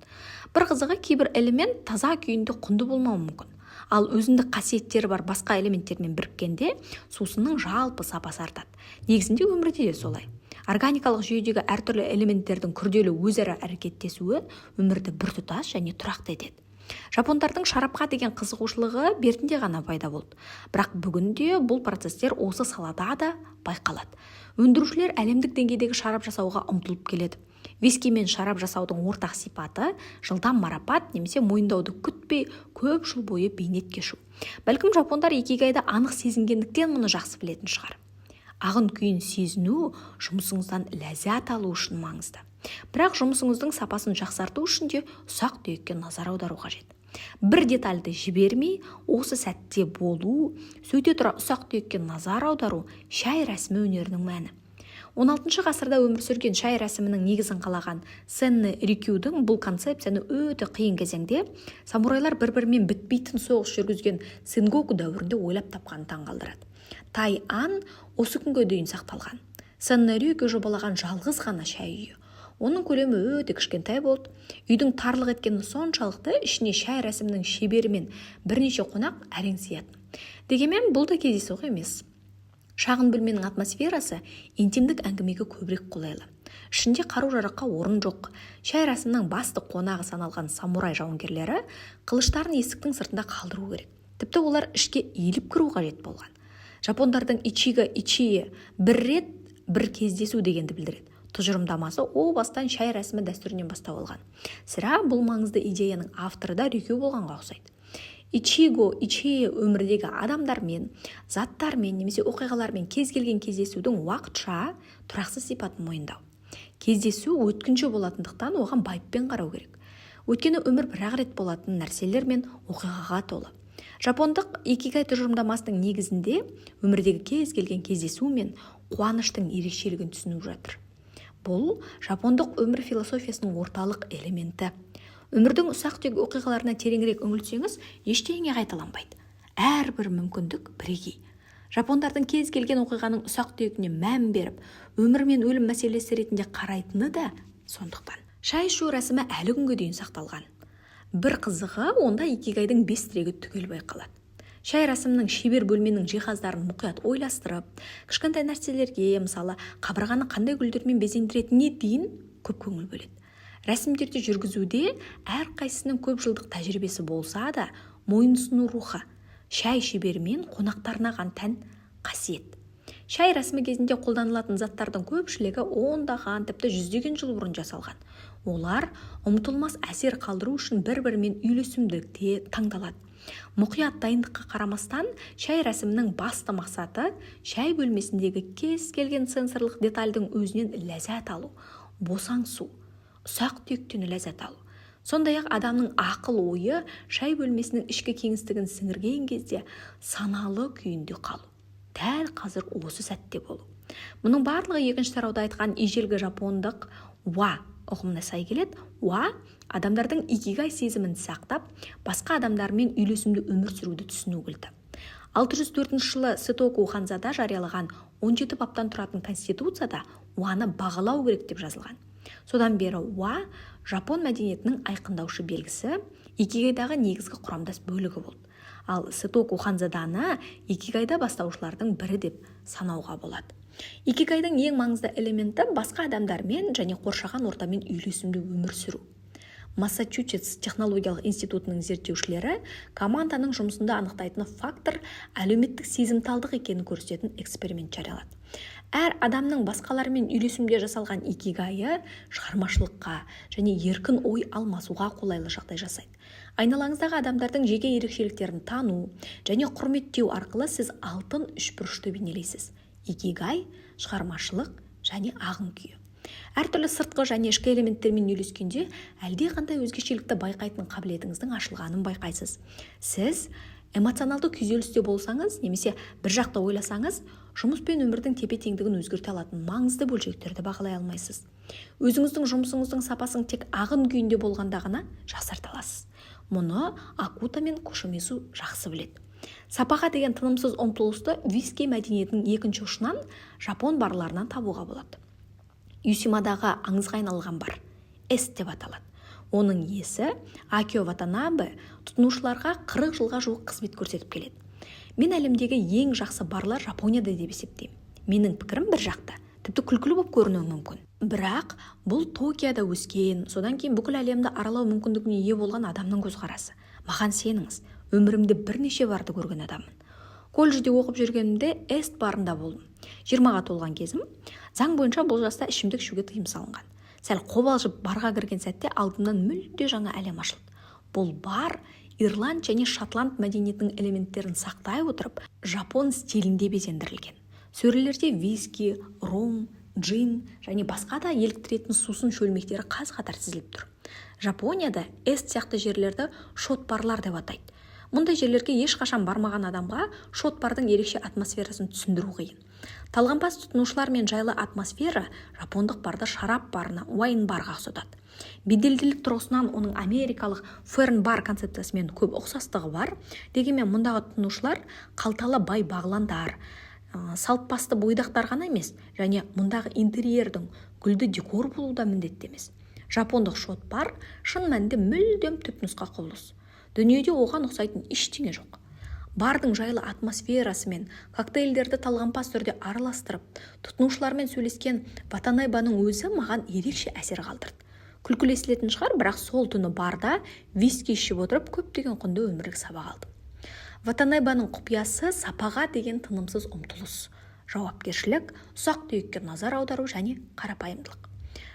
Бір қызығы, кейбір элемент таза күйінде құнды болмауы мүмкін. Ал өзіндік қасиеттері бар басқа элементтермен біріккенде сусынның жалпы сапасы артады. Негізінде өмірде де солай. Органикалық жүйедегі әртүрлі элементтердің күрделі өзара әрекеттесуі өмірді біртұтас және тұрақты етеді. Жапондардың шарапқа деген қызығушылығы бертінде ғана пайда болды. Бірақ бүгінде бұл процестер осы салада да байқалады. Өндірушілер әлемдік деңгейдегі шарап жасауға ұмтылып келеді. Виски мен шарап жасаудың ортақ сипаты жылдам марапат немесе мойындауды күтпей көп жыл бойы бейнет кешу. Бәлкім жапондар икигайды анық сезінгендіктен мұны жақсы білетін шығар. Ағын күйін сезіну жұмысыңыздан ләззат алу үшін маңызды. Бірақ жұмысыңыздың сапасын жақсарту үшін де ұсақ түйекке назар аудару қажет. Бір детальды жібермей, осы сәтте болу, сөйте тұра ұсақ түйекке назар аудару шай рәсімі өнерінің мәні. 16 ғасырда өмір сүрген шай рәсімінің негізін қалаған Сенне Рикюдің бұл концепцияны өте қиын кезеңде самурайлар бір-бірімен бітпейтін соғыс жүргізген Сенгоку дәуірінде ойлап тапқанын таңғалдырады. Тай-ан осы күнге дейін сақталған. Саннарюки жобалаған жалғыз ғана шай үйі. Оның көлемі өте кішкентай болды. Үйдің тарлық еткені соншалықты ішіне шай рәсімінің шебері мен бірнеше қонақ әрең сияды. Дегенмен бұл да кездейсоқ емес. Шағын бөлменің атмосферасы интимдік әңгімеге көбірек қолайлы. Ішінде қару-жараққа орын жоқ. Шай рәсімнің басты қонағы саналған самурай жауынгерлері қылыштарын есіктің сыртында қалдыру керек. Тіпті олар ішке иіліп кіру қажет болған. Жапондардың ичига ичие бір рет бір кездесу дегенді білдіреді. Тұжырымдамасы о бастан шай рәсімі дәстүрінен бастау алған. Сірә бұл маңызды идеяның авторы да Рюкю болғанға ұқсайды. Ичиго ичие өмірдегі адамдармен, заттармен немесе оқиғалармен кез келген кездесудің уақытша тұрақсыз сипатын мойындау. Кездесу өткінші болатындықтан оған байыппен қарау керек. Өйткені өмір бір-ақ рет болатын нәрселер мен оқиғаға толы. Жапондық икигай тұжырымдамасының негізінде өмірдегі кез келген кездесу мен қуаныштың ерекшелігін түсініп жатыр. Бұл жапондық өмір философиясының орталық элементі. Өмірдің ұсақ-түйек оқиғаларына тереңірек үңілсеңіз, ештеңе қайталанбайды. Әрбір мүмкіндік бірегей. Жапондардың кез келген оқиғаның ұсақ-түйегіне мән беріп, өмір мен өлім мәселесі ретінде қарайтыны да сондықтан. Шай ішу рәсімі әлі күнге дейін сақталған. Бір қызығы, онда икигайдың 5 тірегі түгел байқалады. Шай рәсімнің шебер бөлменің жиһаздарын мұқият ойластырып, кішкентай нәрселерге, мысалы, қабырғаны қандай гүлдермен безендіретініне дейін көп көңіл бөледі. Рәсімдерді жүргізуде әрқайсысының көп жылдық тәжірибесі болса да, мойынсыну рухы, шай шеберімен қонақтарына тән қасиет. Шай рәсімі кезінде қолданылатын заттардың көпшілігі ондаған, тіпті 100-деген жыл бұрын жасалған. Олар ұмытылмас әсер қалдыру үшін бір-бірімен үйлесімділікте таңдалады. Мұқият дайындыққа қарамастан, шай рәсімінің басты мақсаты шай бөлмесіндегі кез келген сенсорлық детальдің өзінен ләззат алу, босаңсу, ұсақ-түйектен ләззат алу. Сондай-ақ адамның ақыл ойы шай бөлмесінің ішкі кеңістігін сіңірген кезде саналы күйінде қалу. Дәл қазір осы сәтте болу. Мұның барлығы екінші тарауда айтқан ежелгі жапондық ва ұғымына сай келеді. Ва адамдардың икигай сезімін сақтап, басқа адамдармен үйлесімді өмір сүруді түсіну кілті. 604 жылы Сетоку ханзада жариялаған 17 баптан тұратын конституцияда уаны бағалау керек деп жазылған. Содан бері уа жапон мәдениетінің айқындаушы белгісі, икигайдағы негізгі құрамдас бөлігі болды. Ал Сетоку ханзаданы икигайда бастаушылардың бірі деп санауға болады. Икигайдың ең маңызды элементі басқа адамдармен және қоршаған ортамен үйлесімді өмір сүру. Массачусетс технологиялық институтының зерттеушілері команданың жұмысында анықтайтын фактор әлеуметтік сезімталдық екенін көрсететін эксперимент жариялады. Әр адамның басқалармен үйлесімде жасалған икигайы шығармашылыққа және еркін ой алмасуға қолайлы жағдай жасайды. Айналаңыздағы адамдардың жеке ерекшеліктерін тану және құрметтеу арқылы сіз алтын үшбұрышты бейнелейсіз. Икигай, шығармашылық және ағын күйі. Әртүрлі сыртқы және ішкі элементтермен үйлескенде әлде қандай өзгешелікті байқайтын қабілетіңіздің ашылғанын байқайсыз. Сіз эмоционалды күйзелісте болсаңыз, немесе бір жақта ойласаңыз, жұмыс пен өмірдің тепе-теңдігін өзгерте алатын маңызды бөлшектерді бағалай алмайсыз. Өзіңіздің жұмысыңыздың сапасын тек ағын күйінде болғанда ғана жасарта аласыз. Мұны Акута мен Кошемису жақсы біледі. Сапаға деген тынымсыз ұмтылысты виски мәдениетінің екінші ұшынан жапон барларынан табуға болады. Юсимадағы аңызға айналған бар, эс деп аталады. Оның иесі Акио Ватанабе тұтынушыларға 40 жылға жуық қызмет көрсетіп келеді. Мен әлемдегі ең жақсы барлар Жапонияда деп есептеймін. Менің пікірім бір жақта, тіпті күлкілі болып көрінуі мүмкін. Бірақ бұл Токиода өскен, содан кейін бүкіл әлемді аралау мүмкіндігіне ие болған адамның көзқарасы. Маған сеніңіз, өмірімде бірнеше барды көрген адаммын. Колледжде оқып жүргенімде эст барында болдым. 20-ға толған кезім, заң бойынша бұл жаста ішімдік ішуге тыйым салынған. Сәл қобалжып барға кірген сәтте алдымнан мүлде жаңа әлем ашылды. Бұл бар Ирланд және Шотланд мәдениетінің элементтерін сақтай отырып, жапон стилінде безендірілген. Сөрелерде виски, ром, джин және басқа да еліктіретін сусын шөлмектері қаз-қатар тізіліп тұр. Жапонияда эст сияқты жерлерді шот-барлар деп атайды. Мұндай жерлерге ешқашан бармаған адамға шот-бардың ерекше атмосферасын түсіндіру қиын. Талғампаз тұтынушылар мен жайлы атмосфера жапондық барды шарап барына, уайн барға ұқсатады. Беделділік тұрғысынан оның америкалық ферн бар концепциясымен көп ұқсастығы бар. Дегенмен мұндағы тұтынушылар қалталы бай бағландар, салт басты бойдақтар ғана емес, және мұндағы интерьердің гүлді декор болуы да міндетті емес. Жапондық шот-бар шын мәнінде мүлдем түпнұсқа құбылыс. Дүниеде оған ұқсайтын ештеңе жоқ. Бардың жайлы атмосферасы мен коктейльдерді талғампаз түрде араластырып, тұтынушылармен сөйлескен Ватанайбаның өзі маған ерекше әсер қалдырды. Күлкілі естілетін шығар, бірақ сол түні барда виски ішіп отырып көптеген құнды өмірлік сабақ алдым. Ватанайбаның құпиясы сапаға деген тынымсыз ұмтылыс, жауапкершілік, ұсақ-түйекке назар аудару және қарапайымдылық.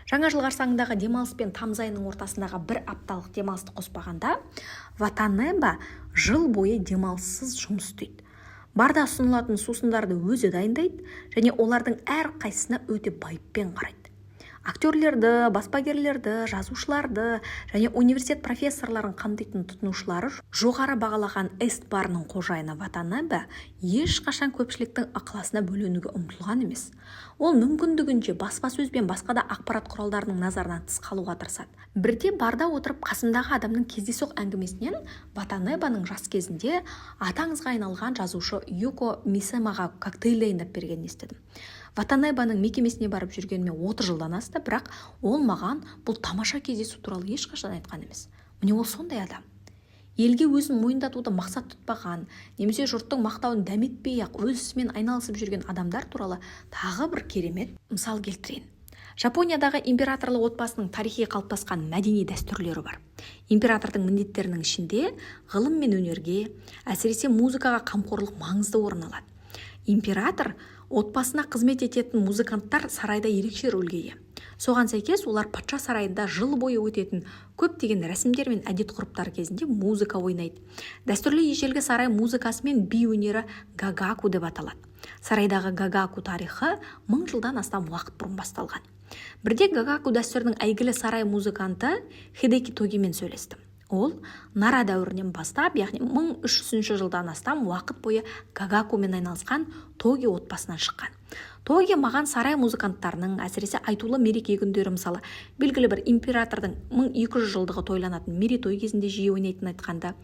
Жаңа жыл қарсаңындағы демалыс пен тамыз айының ортасындағы бір апталық демалысты қоспағанда, Ватанайба жыл бойы демалыссыз жұмыс істейді. Барда ұсынылатын сусындарды өзі дайындайды және олардың әр қайсысына өте байыппен қарайды. Актерлерді, баспагерлерді, жазушыларды және университет профессорларын қамтитын тұтынушылары жоғары бағалаған эст барының қожайыны Ватанайба ешқашан көпшіліктің ықыласына бөленуге ұмтылған емес. Ол мүмкіндігінше баспасөз бен басқа да ақпарат құралдарының назарынан тыс қалуға тырысады. Бірде барда отырып қасымдағы адамның кездейсоқ әңгімесінен Ватанайбаның жас кезінде аты аңызға айналған жазушы Юко Мисэмаға коктейль дайындап бергенін естідім. Ватанайбаның мекемесіне барып жүргеніме 30 жылдан асты, бірақ ол маған бұл тамаша кездесу туралы ешқашан айтқан емес. Міне ол сондай адам. Елге өзін мойындатуды мақсат тұтпаған, немесе жұрттың мақтауын дәметпей-ақ өз ісімен айналысып жүрген адамдар туралы тағы бір керемет мысал келтірейін. Жапониядағы императорлы отбасының тарихи қалыптасқан мәдени дәстүрлері бар. Императордың міндеттерінің ішінде ғылым мен өнерге, әсіресе музыкаға қамқорлық маңызды орын алады. Император отбасына қызмет ететін музыканттар сарайда ерекше рөлге ие. Соған сәйкес олар патша сарайында жыл бойы өтетін көптеген рәсімдер мен әдет-ғұрыптар кезінде музыка ойнайды. Дәстүрлі ежелгі сарай музыкасы мен би өнері гагаку деп аталады. Сарайдағы гагаку тарихы 1000 жылдан астам уақыт бұрын басталған. Бірде гагаку дәстүрінің әйгілі сарай музыканты Хидеки Тогимен сөйлестім. Ол Нара дәуірінен бастап, яғни 1300 жылдан астам уақыт бойы гагакумен айналысқан Тоги отбасынан шыққан. Тоги маған сарай музыканттарының, әсіресе айтулы мереке күндері, мысалы, белгілі бір императордың 1200 жылдығы тойланатын мерейтой кезінде жиі ойнайтынын айтқанда,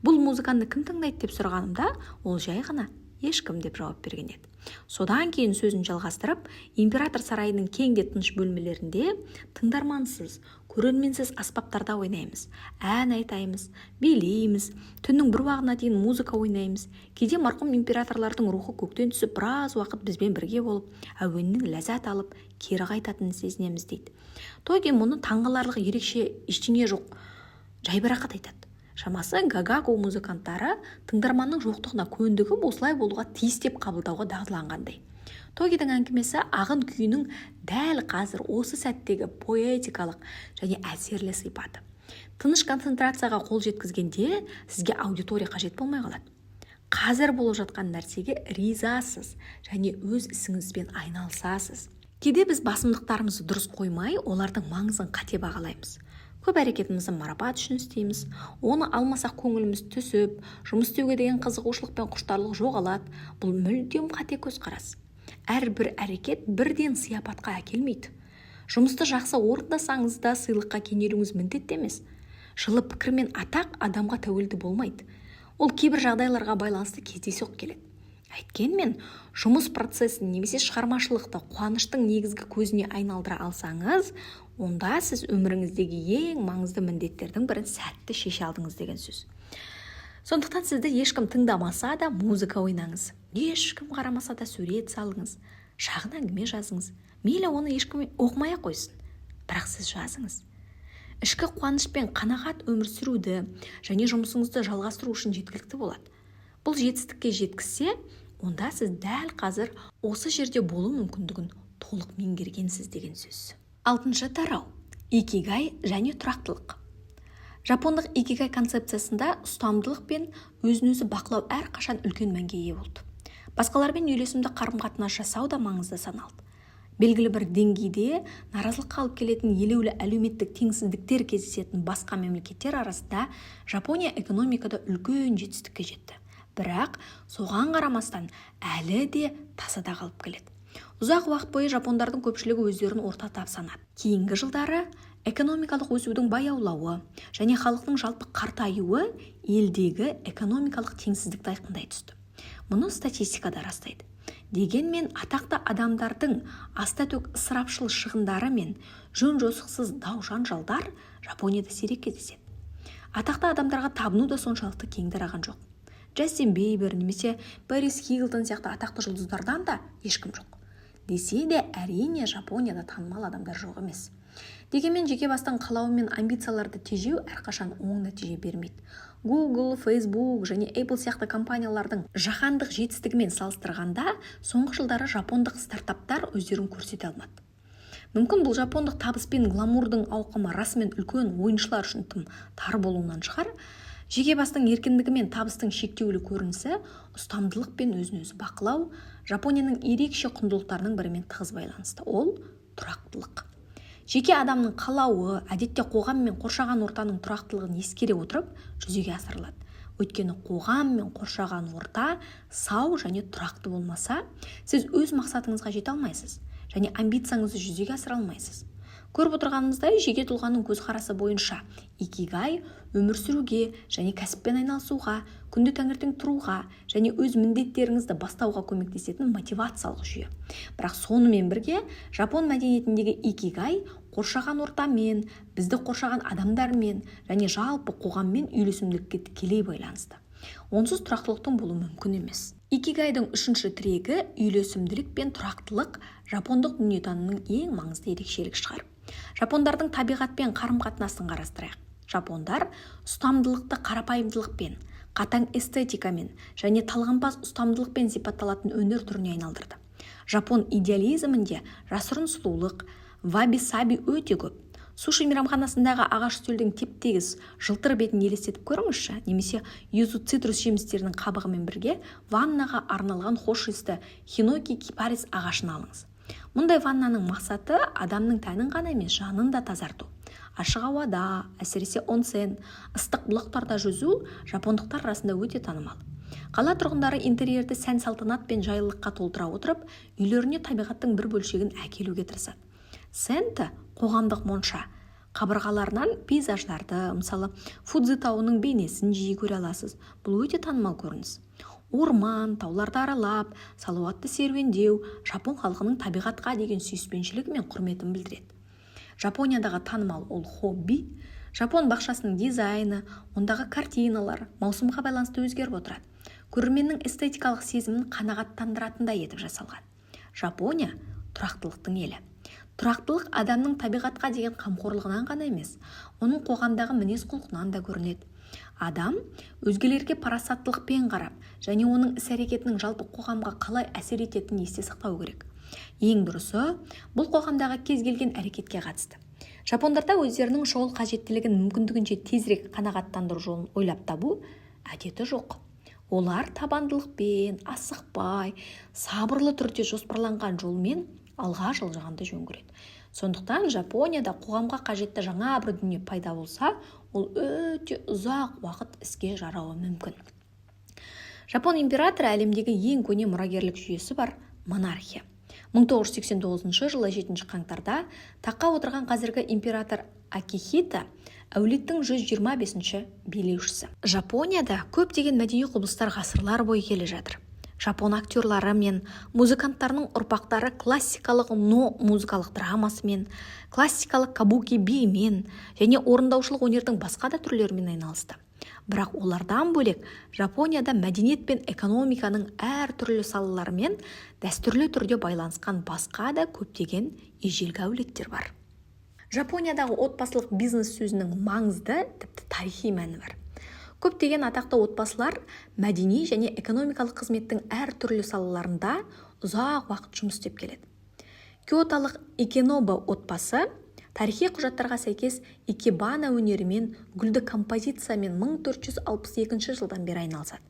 бұл музыканы кім тыңдайды деп сұрағанымда, ол жай ғана ешкім деп жауап берген еді. Содан кейін сөзін жалғастырып, император сарайының кең де тыныш бөлмелерінде тыңдармансыз, көрерменсіз аспаптарда ойнаймыз, ән айтаймыз, билейміз, түннің бір уағына дейін музыка ойнаймыз. Кейде марқұм императорлардың рухы көктен түсіп, біраз уақыт бізбен бірге болып, әуеннен ләззат алып, кері қайтатынын сезінеміз дейді. Тоги мұны таңғаларлық ерекше ештеңе жоқ, жайбарақат айтады. Шамасы гагаку музыканттары тыңдарманның жоқтығына көндігіп осылай болуға тиіс деп қабылдауға дағдыланғандай. Тогидің әңгімесі ағын күйінің дәл қазір осы сәттегі поэтикалық және әсерлі сипаты. Тыныш концентрацияға қол жеткізгенде сізге аудитория қажет болмай қалады. Қазір болып жатқан нәрсеге ризасыз және өз ісіңізбен айналысасыз. Кейде біз басымдықтарымызды дұрыс қоймай, олардың маңызын қате бағалаймыз. Көп әрекетімізді марапат үшін істейміз. Оны алмасақ көңіліміз түсіп, жұмыс істеуге деген қызығушылық пен құштарлық жоғалады. Бұл мүлдем қате көзқарас. Әрбір әрекет бірден сияпатқа әкелмейді. Жұмысты жақсы орындасаңыз да сыйлыққа кенелуіңіз міндетті емес. Жылы пікір мен атақ адамға тәуелді болмайды. Ол кейбір жағдайларға байланысты кездейсоқ келеді. Әйткенмен, жұмыс процесін немесе шығармашылықты қуаныштың негізгі көзіне айналдыра алсаңыз, онда сіз өміріңіздегі ең маңызды міндеттердің бірін сәтті шеше алдыңыз деген сөз. Сондықтан сізді ешкім тыңдамаса да музыка ойнаңыз. Ешкім қарамаса да сурет салыңыз. Шағын әңгіме жазыңыз. Мейлі оны ешкім оқымай-ақ қойсын. Бірақ сіз жазыңыз. Ішкі қуаныш пен қанағат өмір сүруді және жұмысыңызды жалғастыру үшін жеткілікті болады. Бұл жетістікке жеткізсе, онда сіз дәл қазір осы жерде болу мүмкіндігін толық меңгергенсіз деген сөз. 6-шы тарау. Икигай және тұрақтылық. Жапондық икигай концепциясында ұстамдылық пен өзін-өзі бақылау әрқашан үлкен мәнге ие болды. Басқалармен үйлесімді қарым-қатынас жасау да маңызды саналды. Белгілі бір деңгейде наразылыққа алып келетін елеулі әлеуметтік теңсіздіктер кездесетін басқа мемлекеттер арасында Жапония экономикада үлкен жетістікке жетті. Бірақ соған қарамастан әлі де тасада қалып келеді. Ұзақ уақыт бойы жапондардың көпшілігі өздерін орта тап санады. Кейінгі жылдары экономикалық өсудің баяулауы және халықтың жалпы қартаюы елдегі экономикалық теңсіздікті айқындай түсті. Мұны статистика да растайды. Дегенмен атақты адамдардың астатөк ысырапшыл шығындары мен жөн-жосықсыз дау-жанжалдар Жапонияда сирек кездеседі. Атақты адамдарға табыну да соншалықты кең тараған жоқ. Джастин Бейбер немесе Пэрис Хилтон сияқты атақты жұлдыздардан да ешкім жоқ. Десе де әрине Жапонияда танымал адамдар жоқ емес. Дегенмен жеке бастың қалауы мен амбицияларды тежеу әрқашан оң нәтиже бермейді. Google, Facebook және Apple сияқты компаниялардың жаһандық жетістігімен салыстырғанда соңғы жылдары жапондық стартаптар өздерін көрсете алмады. Мүмкін бұл жапондық табыс пен гламурдың ауқымы расымен үлкен ойыншылар үшін тым тар болуынан шығар. Жеке бастың еркіндігі мен табыстың шектеулі көрінісі, ұстамдылық пен өзін-өзі бақылау Жапонияның ерекше құндылықтарының бірімен тығыз байланысты. Ол тұрақтылық. Жеке адамның қалауы әдетте қоғам мен қоршаған ортаның тұрақтылығын ескере отырып жүзеге асырылады. Өйткені қоғам мен қоршаған орта сау және тұрақты болмаса, сіз өз мақсатыңызға жете алмайсыз және амбицияңызды жүзеге асыра алмайсыз. Көріп отырғанымыздай, жеке тұлғаның көзқарасы бойынша икигай өмір сүруге және кәсіппен айналысуға, күнде таңертең тұруға және өз міндеттеріңізді бастауға көмектесетін мотивациялық жүйе. Бірақ сонымен бірге жапон мәдениетіндегі икигай қоршаған ортамен, бізді қоршаған адамдармен және жалпы қоғаммен үйлесімділікке тікелей байланысты. Онсыз тұрақтылықтың болуы мүмкін емес. Икигайдың үшінші тірегі үйлесімділік пен тұрақтылық жапондық дүниетанымның ең маңызды ерекшелігі шығар. Жапондардың табиғатпен қарым-қатынасын қарастырайық. Жапондар ұстамдылықты қарапайымдылықпен, қатаң эстетикамен және талғампаз ұстамдылықпен сипатталатын өнер түріне айналдырды. Жапон идеализмінде жасырын сұлулық, ваби-саби өте көп. Суши мейрамханасындағы ағаш үстелдің теп-тегіс жылтыр бетін елестетіп көріңізші, немесе юзу цитрус жемістерінің қабығымен бірге ваннаға арналған хош иісті хиноки кипарис ағашын алыңыз. Мұндай ваннаның мақсаты адамның тәнін ғана емес, жанын да тазарту. Ашық ауада, әсіресе онсен, ыстық бұлақтарда жүзу жапондықтар арасында өте танымал. Қала тұрғындары интерьерді сән-салтанат пен жайлылыққа толтыра отырып, үйлеріне табиғаттың бір бөлшегін әкелуге тырысады. Сенті қоғамдық монша. Қабырғаларынан пейзаждарды, мысалы, Фудзи тауының бейнесін жиі көре аласыз. Бұл өте танымал көрініс. Орман, тауларды аралап, салауатты серуендеу жапон халқының табиғатқа деген сүйіспеншілігі мен құрметін білдіреді. Жапониядағы танымал ол хобби. Жапон бақшасының дизайны, ондағы картиналар маусымға байланысты өзгеріп отырады. Көрерменнің эстетикалық сезімін қанағаттандыратындай етіп жасалған. Жапония тұрақтылықтың елі. Тұрақтылық адамның табиғатқа деген қамқорлығынан ғана емес, оның қоғамдағы мінез-құлқынан да көрінеді. Адам өзгелерге парасаттылықпен қарап және оның іс-әрекетінің жалпы қоғамға қалай әсер ететінін есте сақтау керек. Ең дұрысы, бұл қоғамдағы кез келген әрекетке қатысты. Жапондарда өздерінің шұғыл қажеттілігін мүмкіндігінше тезірек қанағаттандыру жолын ойлап табу әдеті жоқ. Олар табандылықпен, асықпай, сабырлы түрде жоспарланған жолмен алға жылжығанды жөн көреді. Сондықтан Жапонияда қоғамға қажетті жаңа бір дүние пайда болса, ол өте ұзақ уақыт іске жарауы мүмкін. Жапон императоры әлемдегі ең көне мұрагерлік жүйесі бар монархия. 1989 жылы 7 қаңтарда таққа отырған қазіргі император Акихито әулеттің 125-ші билеушісі. Жапонияда көптеген мәдени құбылыстар ғасырлар бойы келе жатыр. Жапон актерлары мен музыканттарының ұрпақтары классикалық но музыкалық драмасымен, классикалық кабуки биімен және орындаушылық өнердің басқа да түрлерімен айналысты. Бірақ олардан бөлек Жапонияда мәдениет пен экономиканың әр түрлі салаларымен дәстүрлі түрде байланысқан басқа да көптеген ежелгі әулеттер бар. Жапониядағы отбасылық бизнес сөзінің маңызды, тіпті тарихи мәні бар. Көптеген атақты отбасылар мәдени және экономикалық қызметтің әр түрлі салаларында ұзақ уақыт жұмыс істеп келеді. Киоталық Икеноба отбасы тарихи құжаттарға сәйкес икебана өнерімен, гүлді композициямен 1462 жылдан бері айналысады.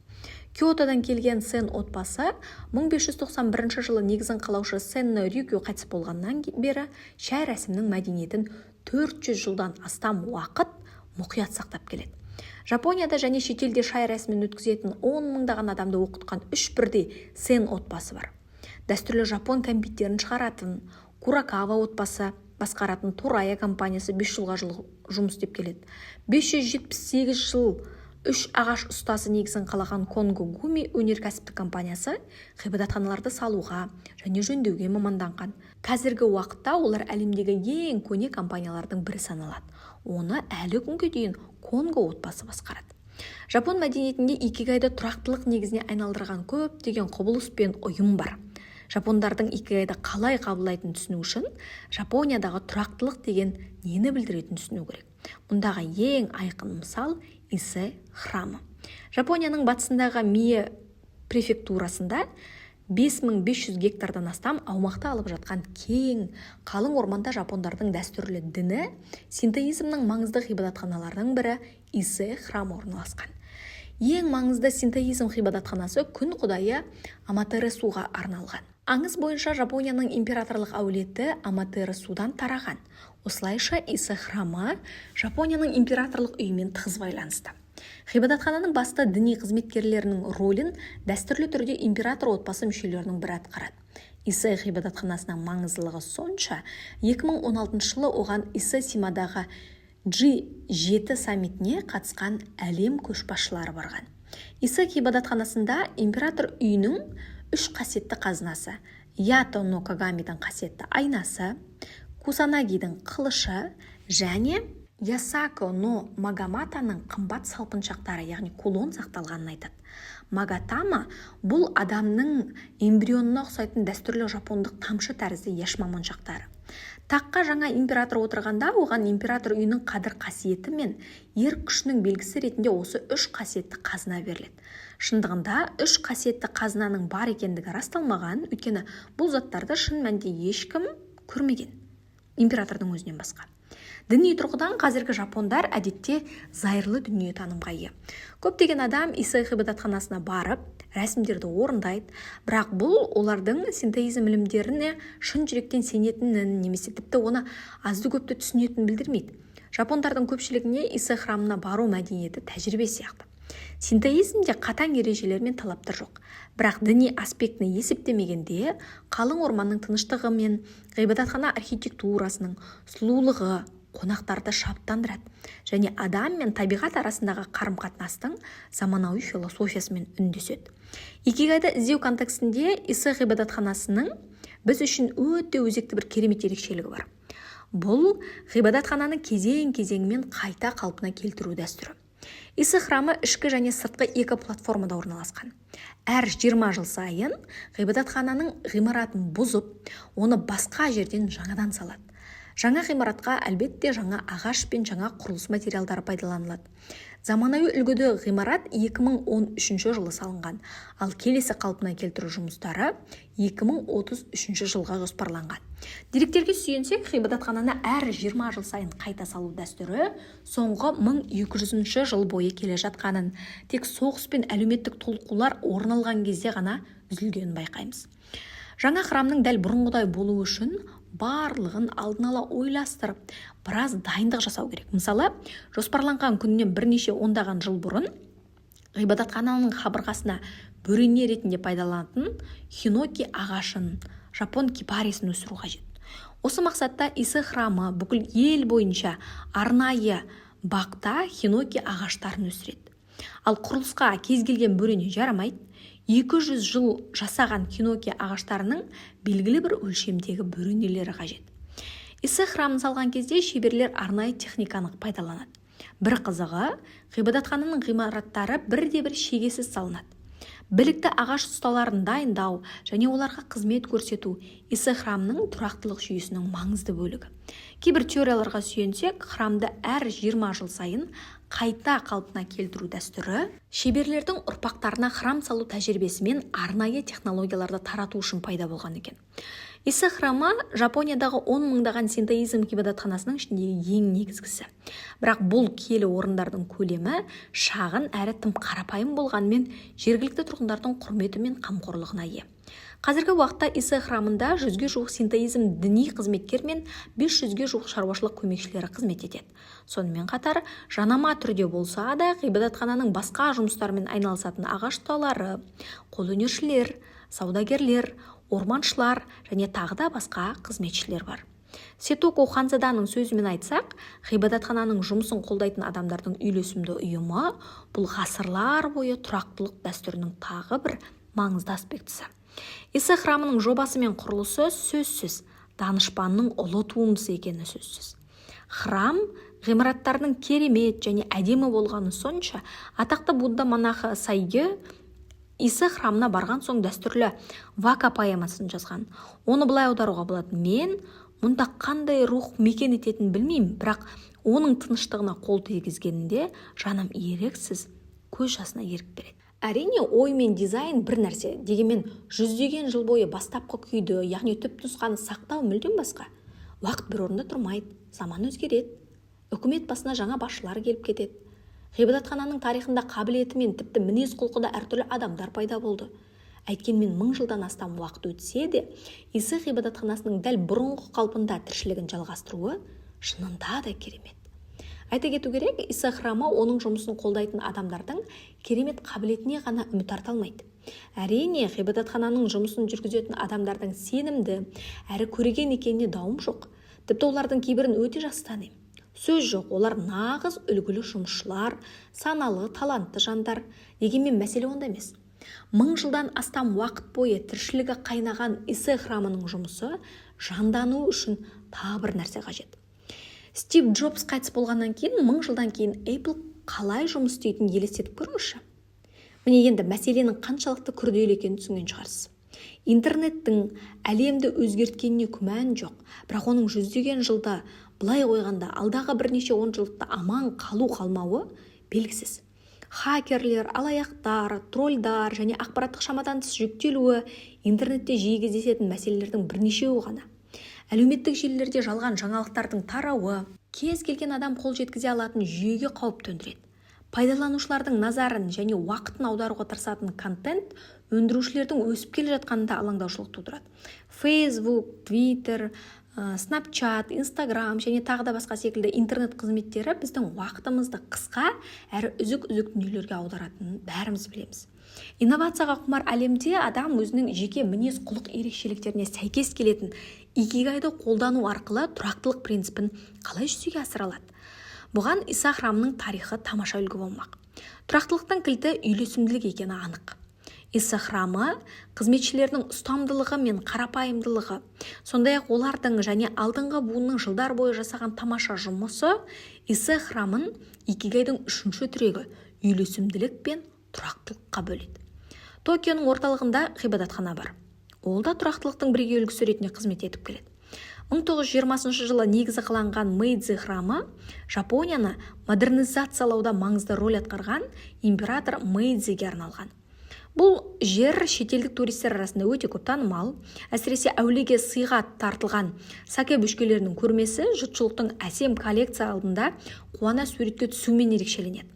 Киотодан келген Сен отбасы 1591 жылы негізін қалаушы Сенно Рюкю қайтыс болғаннан бері шай рәсімнің мәдениетін 400 жылдан астам уақыт мұқият сақтап келеді. Жапонияда және шетелде шай рәсімін өткізетін 10 мыңдаған адамды оқытқан 3 бірдей Сен отбасы бар. Дәстүрлі жапон кәмпиттерін шығаратын Куракава отбасы басқаратын Турая компаниясы 5 жылға жұмыс істеп келеді. 578 жыл үш ағаш ұстасы негізін қалаған Конго Гуми өнеркәсіптік компаниясы ғибадатханаларды салуға және жөндеуге маманданған. Қазіргі уақытта олар әлемдегі ең көне компаниялардың бірі саналады. Оны әлі күнге дейін Конго отбасы басқарады. Жапон мәдениетінде икигайды тұрақтылық негізіне айналдырған көптеген құбылыс пен ұйым бар. Жапондардың икигайды қалай қабылдайтынын түсіну үшін Жапониядағы тұрақтылық деген нені білдіретінін түсіну керек. Мұндағы ең айқын мысал Ise храмы. Жапонияның батысындағы Мие префектурасында 5500 гектардан астам аумақты алып жатқан кең, қалың орманда жапондардың дәстүрлі діні синтоизмнің маңызды ғибадатханаларының бірі Ise храмы орналасқан. Ең маңызды синтоизм ғибадатханасы күн құдайы Аматерасуға арналған. Аңыз бойынша Жапонияның императорлық әулеті Аматерасудан тараған. Осылайша Ise храмы Жапонияның императорлық үйімен тығыз байланысты. Ғибадатхананың басты діни қызметкерлерінің ролін дәстүрлі түрде император отбасы мүшелерінің бірі атқарады. Ise ғибадатханасының маңыздылығы сонша, 2016 жылы оған Ise Симадағы G7 саммитіне қатысқан әлем көшбасшылары барған. Ise ғибадатханасында император үйінің 3 қасиетті қазынасы, Ято но Кагамидің қасиетті айнасы, Кусанагидің қылышы және Ясако но Магаматаның қымбат салпыншақтары, яғни кулон сақталғанын айтады. Магатама бұл адамның эмбрионына ұқсайтын дәстүрлі жапондық тамшы тәрізді яшма моншақтары. Таққа жаңа император отырғанда оған император үйінің қадір қасиеті мен ер күшінің белгісі ретінде осы 3 қасиетті қазына беріледі. Шындығында 3 қасиетті қазынаның бар екендігі расталмаған, өйткені бұл заттарды шын мәнінде ешкім көрмеген императордың өзінен басқа. Діни тұрғыдан қазіргі жапондар әдетте зайырлы дүние танымға ие. Көптеген адам Ise ғибадатханасына барып, рәсімдерді орындайды, бірақ бұл олардың синтоизм ілімдеріне шын жүректен сенетінін немесе тіпті оны азды көпті түсінетінін білдірмейді. Жапондардың көпшілігіне Ise храмына бару мәдениеті тәжірибе сияқты. Синтоизмде қатаң ережелер мен талаптар жоқ. Бірақ діни аспектіні есептемегенде, қалың орманның тыныштығы мен ғибадатхана архитектурасының сұлулығы қонақтарды шабыттандырады және адам мен табиғат арасындағы қарым-қатынастың заманауи философиясымен үндеседі. Икигайды іздеу контекстінде Ise ғибадатханасының біз үшін өте өзекті бір керемет ерекшелігі бар. Бұл ғибадатхананы кезең-кезеңмен қайта қалпына келтіру дәстүрі. Ise храмы ішкі және сыртқы екі платформада орналасқан. Әр 20 жыл сайын ғибадатхананың ғимаратын бұзып, оны басқа жерден жаңадан салады. Жаңа ғимаратқа әлбетте жаңа ағаш пен жаңа құрылыс материалдары пайдаланылады. Заманауи үлгіде ғимарат 2013 жылы салынған, ал келесі қалпына келтіру жұмыстары 2033 жылға жоспарланған. Деректерге сүйенсек, ғибадатхананы әр 20 жыл сайын қайта салу дәстүрі соңғы 1200 жыл бойы келе жатқанын, тек соғыс пен әлеуметтік толқулар орын алған кезде ғана үзілгенін байқаймыз. Жаңа храмның дәл бұрынғыдай болу үшін барлығын алдын ала ойластырып, біраз дайындық жасау керек. Мысалы, жоспарланған күннен бірнеше ондаған жыл бұрын ғибадатхананың қабырғасына бөрене ретінде пайдаланатын хиноки ағашын, жапон кипарисін өсіру қажет. Осы мақсатта Ise храмы бүкіл ел бойынша арнайы бақта хиноки ағаштарын өсіреді. Ал құрылысқа кез келген бөрене жарамайды. 200 жыл жасаған хиноки ағаштарының белгілі бір өлшемдегі бөренелері қажет. Ise храмын салған кезде шеберлер арнайы техниканы пайдаланады. Бір қызығы, ғибадатхананың ғимараттары бірде-бір шегесіз салынады. Білікті ағаш ұсталарын дайындау және оларға қызмет көрсету Ise храмның тұрақтылық жүйесінің маңызды бөлігі. Кейбір теорияларға сүйенсек, храмды әр 20 жыл сайын қайта қалпына келтіру дәстүрі шеберлердің ұрпақтарына храм салу тәжірибесімен арнайы технологияларды тарату үшін пайда болған екен. Ise храмы Жапониядағы 10 мыңдаған синтоизм ғибадатханасының ішіндегі ең негізгісі. Бірақ бұл киелі орындардың көлемі шағын әрі тым қарапайым болғанымен жергілікті тұрғындардың құрметі мен қамқорлығына ие. Қазіргі уақытта Ise храмында 100-ге жуық синтоизм діни қызметкер мен 500-ге жуық шаруашылық көмекшілері қызмет етеді. Сонымен қатар, жанама түрде болса да, ғибадатхананың басқа жұмыстармен айналысатын ағаш ұсталары, қолөнершілер, саудагерлер, орманшылар және тағы да басқа қызметшілер бар. Сетоку Ханзаданың сөзімен айтсақ, ғибадатхананың жұмысын қолдайтын адамдардың үйлесімді ұйымы бұл ғасырлар бойы тұрақтылық дәстүрінің тағы бір маңызды аспектісі. Иса храмының жобасы мен құрылысы сөзсіз данышпанның ұлы туындысы екені сөзсіз. Храм ғимараттарының керемет және әдемі болғаны сонша, атақты Будда монахы Сайгы Иса храмына барған соң дәстүрлі вака поэмасын жазған. Оны былай аударуға болады: мен мұнда қандай рух мекен ететінін білмеймін, бірақ оның тыныштығына қол тигізгенінде жаным еріксіз көз жасына ерік береді. Әрине, ой мен дизайн бір нәрсе, дегенмен жүздеген жыл бойы бастапқы күйді, яғни түп нұсқаны сақтау мүлдем басқа. Уақыт бір орында тұрмайды, заман өзгереді, үкімет басына жаңа басшылар келіп кетеді. Ғибадатхананың тарихында қабілеті мен тіпті мінез құлқыда әртүрлі адамдар пайда болды. Әйткенмен 1000 жылдан астам уақыт өтсе де, Иса ғибадатханасының дәл бұрынғы қалпында тіршілігін жалғастыруы шынында да керемет. Айта кету керек, Иса храмы оның жұмысын қолдайтын адамдардың керемет қабілетіне ғана үміт арта алмайды. Әрине, ғибадатхананың жұмысын жүргізетін адамдардың сенімді әрі көреген екеніне дауым жоқ. Тіпті олардың кейбірін өте жақсы танимын. Сөз жоқ, олар нағыз үлгілі жұмысшылар, саналы, талантты жандар. Дегенмен мәселе онда емес. 1000 жылдан астам уақыт бойы тіршілігі қайнаған Иса храмының жұмысы жандану үшін тағы бір нәрсе қажет. Стив Джобс қайтыс болғаннан кейін 1000 жылдан кейін Apple қалай жұмыс істейтінін елестетіп көріңізші. Міне енді мәселенің қаншалықты күрделі екенін түсінген шығарсыз. Интернеттің әлемді өзгерткеніне күмән жоқ, бірақ оның жүздеген жылда, былай қойғанда алдағы бірнеше 10 жылдықта аман қалу-қалмауы белгісіз. Хакерлер, алаяқтар, тролльдар және ақпараттық шамадан тыс жүктелуі интернетте жиі кездесетін мәселелердің бірнешеуі ғана. Әлеуметтік желілерде жалған жаңалықтардың тарауы кез келген адам қол жеткізе алатын жүйеге қауіп төндіреді. Пайдаланушылардың назарын және уақытын аударуға тырысатын контент өндірушілердің өсіп келе жатқанында алаңдаушылық тудырады. Facebook, Twitter, Snapchat, Instagram және тағы да басқа секілді интернет қызметтері біздің уақытымызды қысқа әрі үзік-үзік дүниелерге аударатынын бәріміз білеміз. Инновацияға құмар әлемде адам өзінің жеке мінез құлық ерекшеліктеріне сәйкес келетін икигайды қолдану арқылы тұрақтылық принципін қалай жүзеге асыра алады? Бұған Иса храмының тарихы тамаша үлгі болмақ. Тұрақтылықтың кілті үйлесімділік екені анық. Иса храмы қызметшілердің ұстамдылығы мен қарапайымдылығы, сондай-ақ олардың және алдыңғы буынның жылдар бойы жасаған тамаша жұмысы Иса храмын икигайдың 3-ші тірегі үйлесімділік пен тұрақтылыққа бөледі. Токионың орталығында ғибадатхана бар. Ол да тұрақтылықтың бірегей үлгісі ретінде қызмет етіп келеді. 1920 жылы негізі қаланған Мэйдзи храмы Жапонияны модернизациялауда маңызды рөл атқарған император Мэйдзиге арналған. Бұл жер шетелдік туристер арасында өте көп танымал, әсіресе әулиеге сыйға тартылған саке бөшкелерінің көрмесі жұртшылықтың әсем коллекция алдында қуана суретке түсумен ерекшеленеді.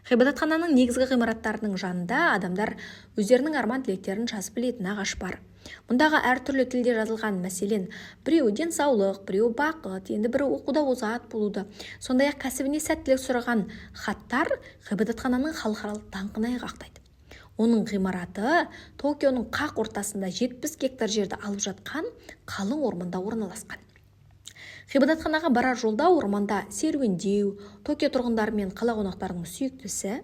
Ғибадатхананың негізгі ғимараттарының жанында адамдар өздерінің арман тілектерін жазып білетін ағаш бар. Мұндағы әртүрлі тілде жазылған, мәселен, біреуі денсаулық, біреуі бақыт, енді бірі оқуда озат болуды, сондай-ақ кәсібіне сәттілік сұраған хаттар ғибадатхананың халықаралық даңқын айғақтайды. Оның ғимараты Токионың қақ ортасында 70 гектар жерді алып жатқан қалың орманда орналасқан. Ғибадатханаға барар жолда орманда серуендеу, Токио тұрғындары мен қала қонақтарының сүйіктісі,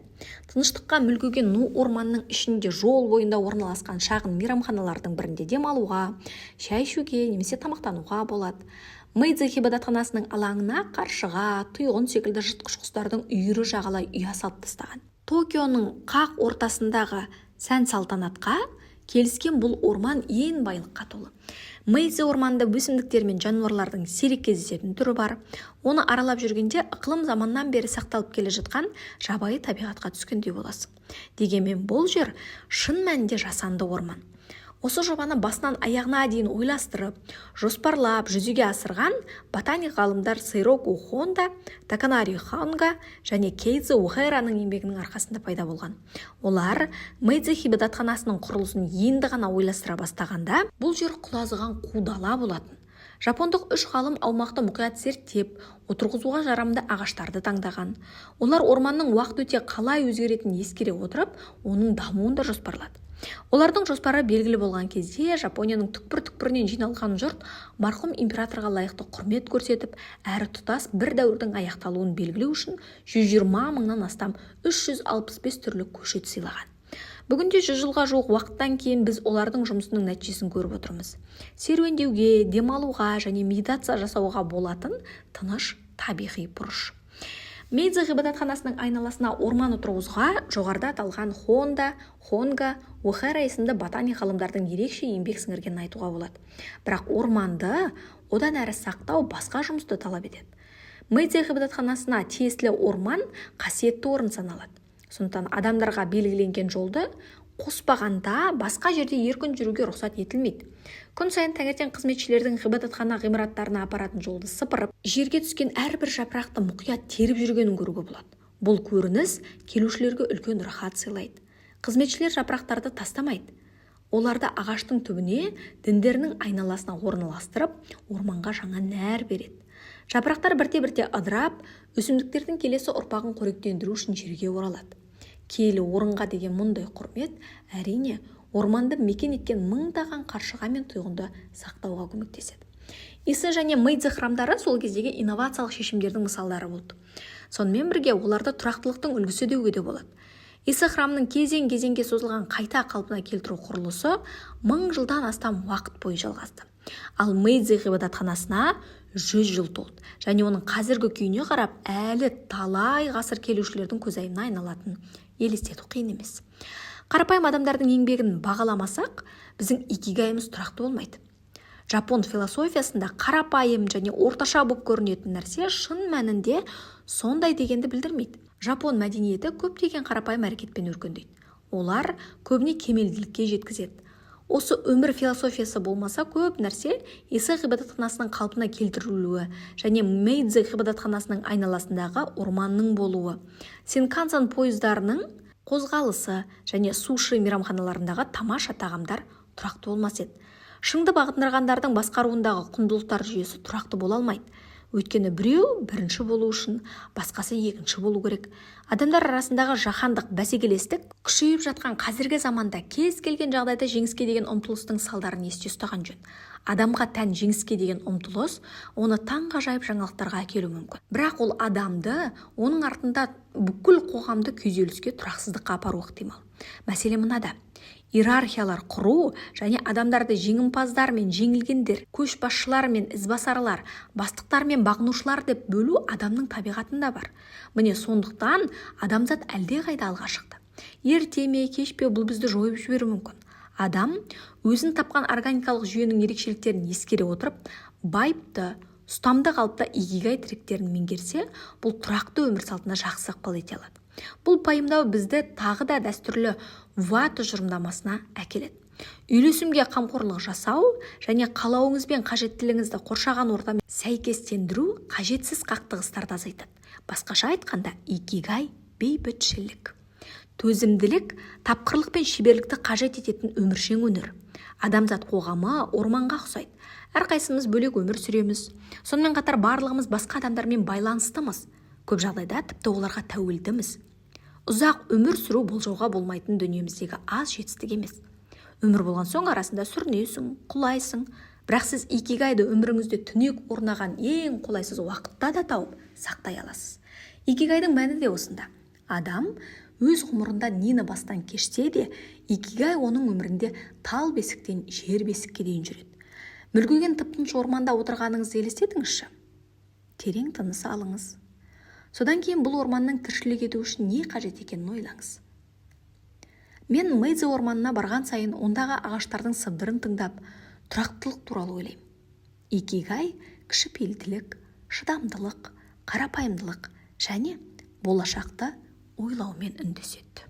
тыныштыққа мүлгіген ну орманның ішінде жол бойында орналасқан шағын мейрамханалардың бірінде демалуға, шай ішуге немесе тамақтануға болады. Мэйдзи ғибадатханасының алаңына қаршыға, тұйғын секілді жыртқыш құстардың үйірі жағалай ұя салып тастаған. Токионың қақ ортасындағы сән салтанатқа келіскен бұл орман ең байлыққа толы. Мэйдзи орманында өсімдіктер мен жануарлардың сирек кездесетін түрі бар. Оны аралап жүргенде ықылым заманнан бері сақталып келе жатқан жабайы табиғатқа түскендей боласың. Дегенмен бұл жер шын мәнінде жасанды орман. Осы жобаны басынан аяғына дейін ойластырып, жоспарлап, жүзеге асырған ботаник ғалымдар Сейроку Хонда, Таканари Ханга және Кейдзи Ухайраның еңбегінің арқасында пайда болған. Олар Мэйдзи ғибадатханасының құрылысын енді ғана ойластыра бастағанда, бұл жер құлазыған қу дала болатын. Жапондық 3 ғалым аумақты мұқият зерттеп, отырғызуға жарамды ағаштарды таңдаған. Олар орманның уақыт өте қалай өзгеретінін ескере отырып, оның дамуын да жоспарлады. Олардың жоспары белгілі болған кезде Жапонияның түкпір-түкпірінен жиналған жұрт марқұм императорға лайықты құрмет көрсетіп, әрі тұтас бір дәуірдің аяқталуын белгілеу үшін 120 мыңнан астам 365 түрлі көшет сыйлаған. Бүгінде 100 жылға жуық уақыттан кейін біз олардың жұмысының нәтижесін көріп отырмыз. Серуендеуге, демалуға және медитация жасауға болатын тыныш табиғи бұрыш. Мэйдзи ғибадатханасының айналасына орман отырғызуға жоғарыда аталған Хонга, Уэхара есімді ботаник ғалымдардың ерекше еңбек сіңіргенін айтуға болады. Бірақ орманды одан әрі сақтау басқа жұмысты талап етеді. Мэйдзи ғибадатханасына тиесілі орман қасиетті орын саналады. Сондықтан адамдарға белгіленген жолды қоспағанда басқа жерде еркін жүруге рұқсат етілмейді. Күн сайын таңертең қызметшілердің ғибадатхана ғимараттарына апаратын жолды сыпырып, жерге түскен әрбір жапырақты мұқият теріп жүргенін көруге болады. Бұл көрініс келушілерге үлкен рахат сыйлайды. Қызметшілер жапырақтарды тастамайды. Оларды ағаштың түбіне, діндерінің айналасына орналастырып, орманға жаңа нәр береді. Жапырақтар бірте-бірте ыдырап, өсімдіктердің келесі ұрпағын қоректендіру үшін жерге оралады. Киелі орынға деген мұндай құрмет әрине орманды мекен еткен мыңдаған қаршыға мен тұйғынды сақтауға көмектеседі. Иса және Мэйдзи храмдары сол кездегі инновациялық шешімдердің мысалдары болды. Сонымен бірге оларды тұрақтылықтың үлгісі деуге де болады. Иса храмының кезең-кезеңге созылған қайта қалпына келтіру құрылысы 1000 жылдан астам уақыт бойы жалғасты. Ал Мэйдзи ғибадатханасына 100 жыл толды және оның қазіргі күйіне қарап әлі талай ғасыр келушілердің көзайымына айналатын елестету қиын емес. Қарапайым адамдардың еңбегін бағаламасақ, біздің икигайымыз тұрақты болмайды. Жапон философиясында қарапайым және орташа болып көрінетін нәрсе шын мәнінде сондай дегенді білдірмейді. Жапон мәдениеті көптеген қарапайым әрекетпен өркендейді. Олар көбіне кемелділікке жеткізеді. Осы өмір философиясы болмаса көп нәрсе Иса ғибадатханасының қалпына келтірілуі және Мэйдзи ғибадатханасының айналасындағы орманның болуы, Синкансен пойыздарының қозғалысы және суши мейрамханаларындағы тамаша тағамдар тұрақты болмас еді. Шыңды бағындырғандардың басқаруындағы құндылықтар жүйесі тұрақты бола алмайды. Өйткені біреу бірінші болу үшін, басқасы екінші болу керек. Адамдар арасындағы жаһандық бәсекелестік күшейіп жатқан қазіргі заманда кез келген жағдайда жеңіске деген ұмтылыстың салдарын есте ұстаған жөн. Адамға тән жеңіске деген ұмтылыс оны таңғажайып жаңалықтарға әкелуі мүмкін. Бірақ ол адамды, оның артында бүкіл қоғамды күйзеліске, тұрақсыздыққа апаруы ықтимал. Мәселе мынада. Иерархиялар құру және адамдарды жеңімпаздар мен жеңілгендер, көшбасшылар мен ізбасарлар, бастықтар мен бағынушылар деп бөлу адамның табиғатында бар. Міне сондықтан адамзат әлдеқайда алға шықты. Ерте ме, кеш пе бұл бізді жойып жіберуі мүмкін. Адам өзін тапқан органикалық жүйенің ерекшеліктерін ескере отырып, байыпты, ұстамды қалыпта икигай тіректерін меңгерсе, бұл тұрақты өмір салтына жақсы ықпал ете алады. Бұл пайымдау бізді тағы да дәстүрлі ва тұжырымдамасына әкеледі. Үйлесімге қамқорлық жасау және қалауыңыз бен қажеттілігіңізді қоршаған ортамен сәйкестендіру қажетсіз қақтығыстарды азайтады. Басқаша айтқанда, икигай бейбітшілік. Төзімділік, тапқырлық пен шеберлікті қажет ететін өміршең өнер. Адамзат қоғамы орманға ұқсайды. Әрқайсымыз бөлек өмір сүреміз. Сонымен қатар барлығымыз басқа адамдармен байланыстымыз. Көп жағдайда тіпті оларға тәуелдіміз. Ұзақ өмір сүру болжауға болмайтын дүниеміздегі аз жетістік емес. Өмір болған соң арасында сүрінесің, құлайсың. Бірақ сіз икигайды өміріңізде түнек орнаған ең қолайсыз уақытта да тауып сақтай аласыз. Икигайдың мәні де осында. Адам өз ғұмырында нені бастан кешсе де, икигай оның өмірінде тал бесіктен жер бесікке дейін жүреді. Мүлгіген тып-тыныш орманда отырғаныңызды елестетіңізші. Терең тыныс алыңыз. Содан кейін бұл орманның тіршілік ету үшін не қажет екенін ойлаңыз. Мен Мэйдзи орманына барған сайын ондағы ағаштардың сыбдырын тыңдап, тұрақтылық туралы ойлаймын. Икигай кішіпейілділік, шыдамдылық, қарапайымдылық және болашақты ойлаумен үндеседі.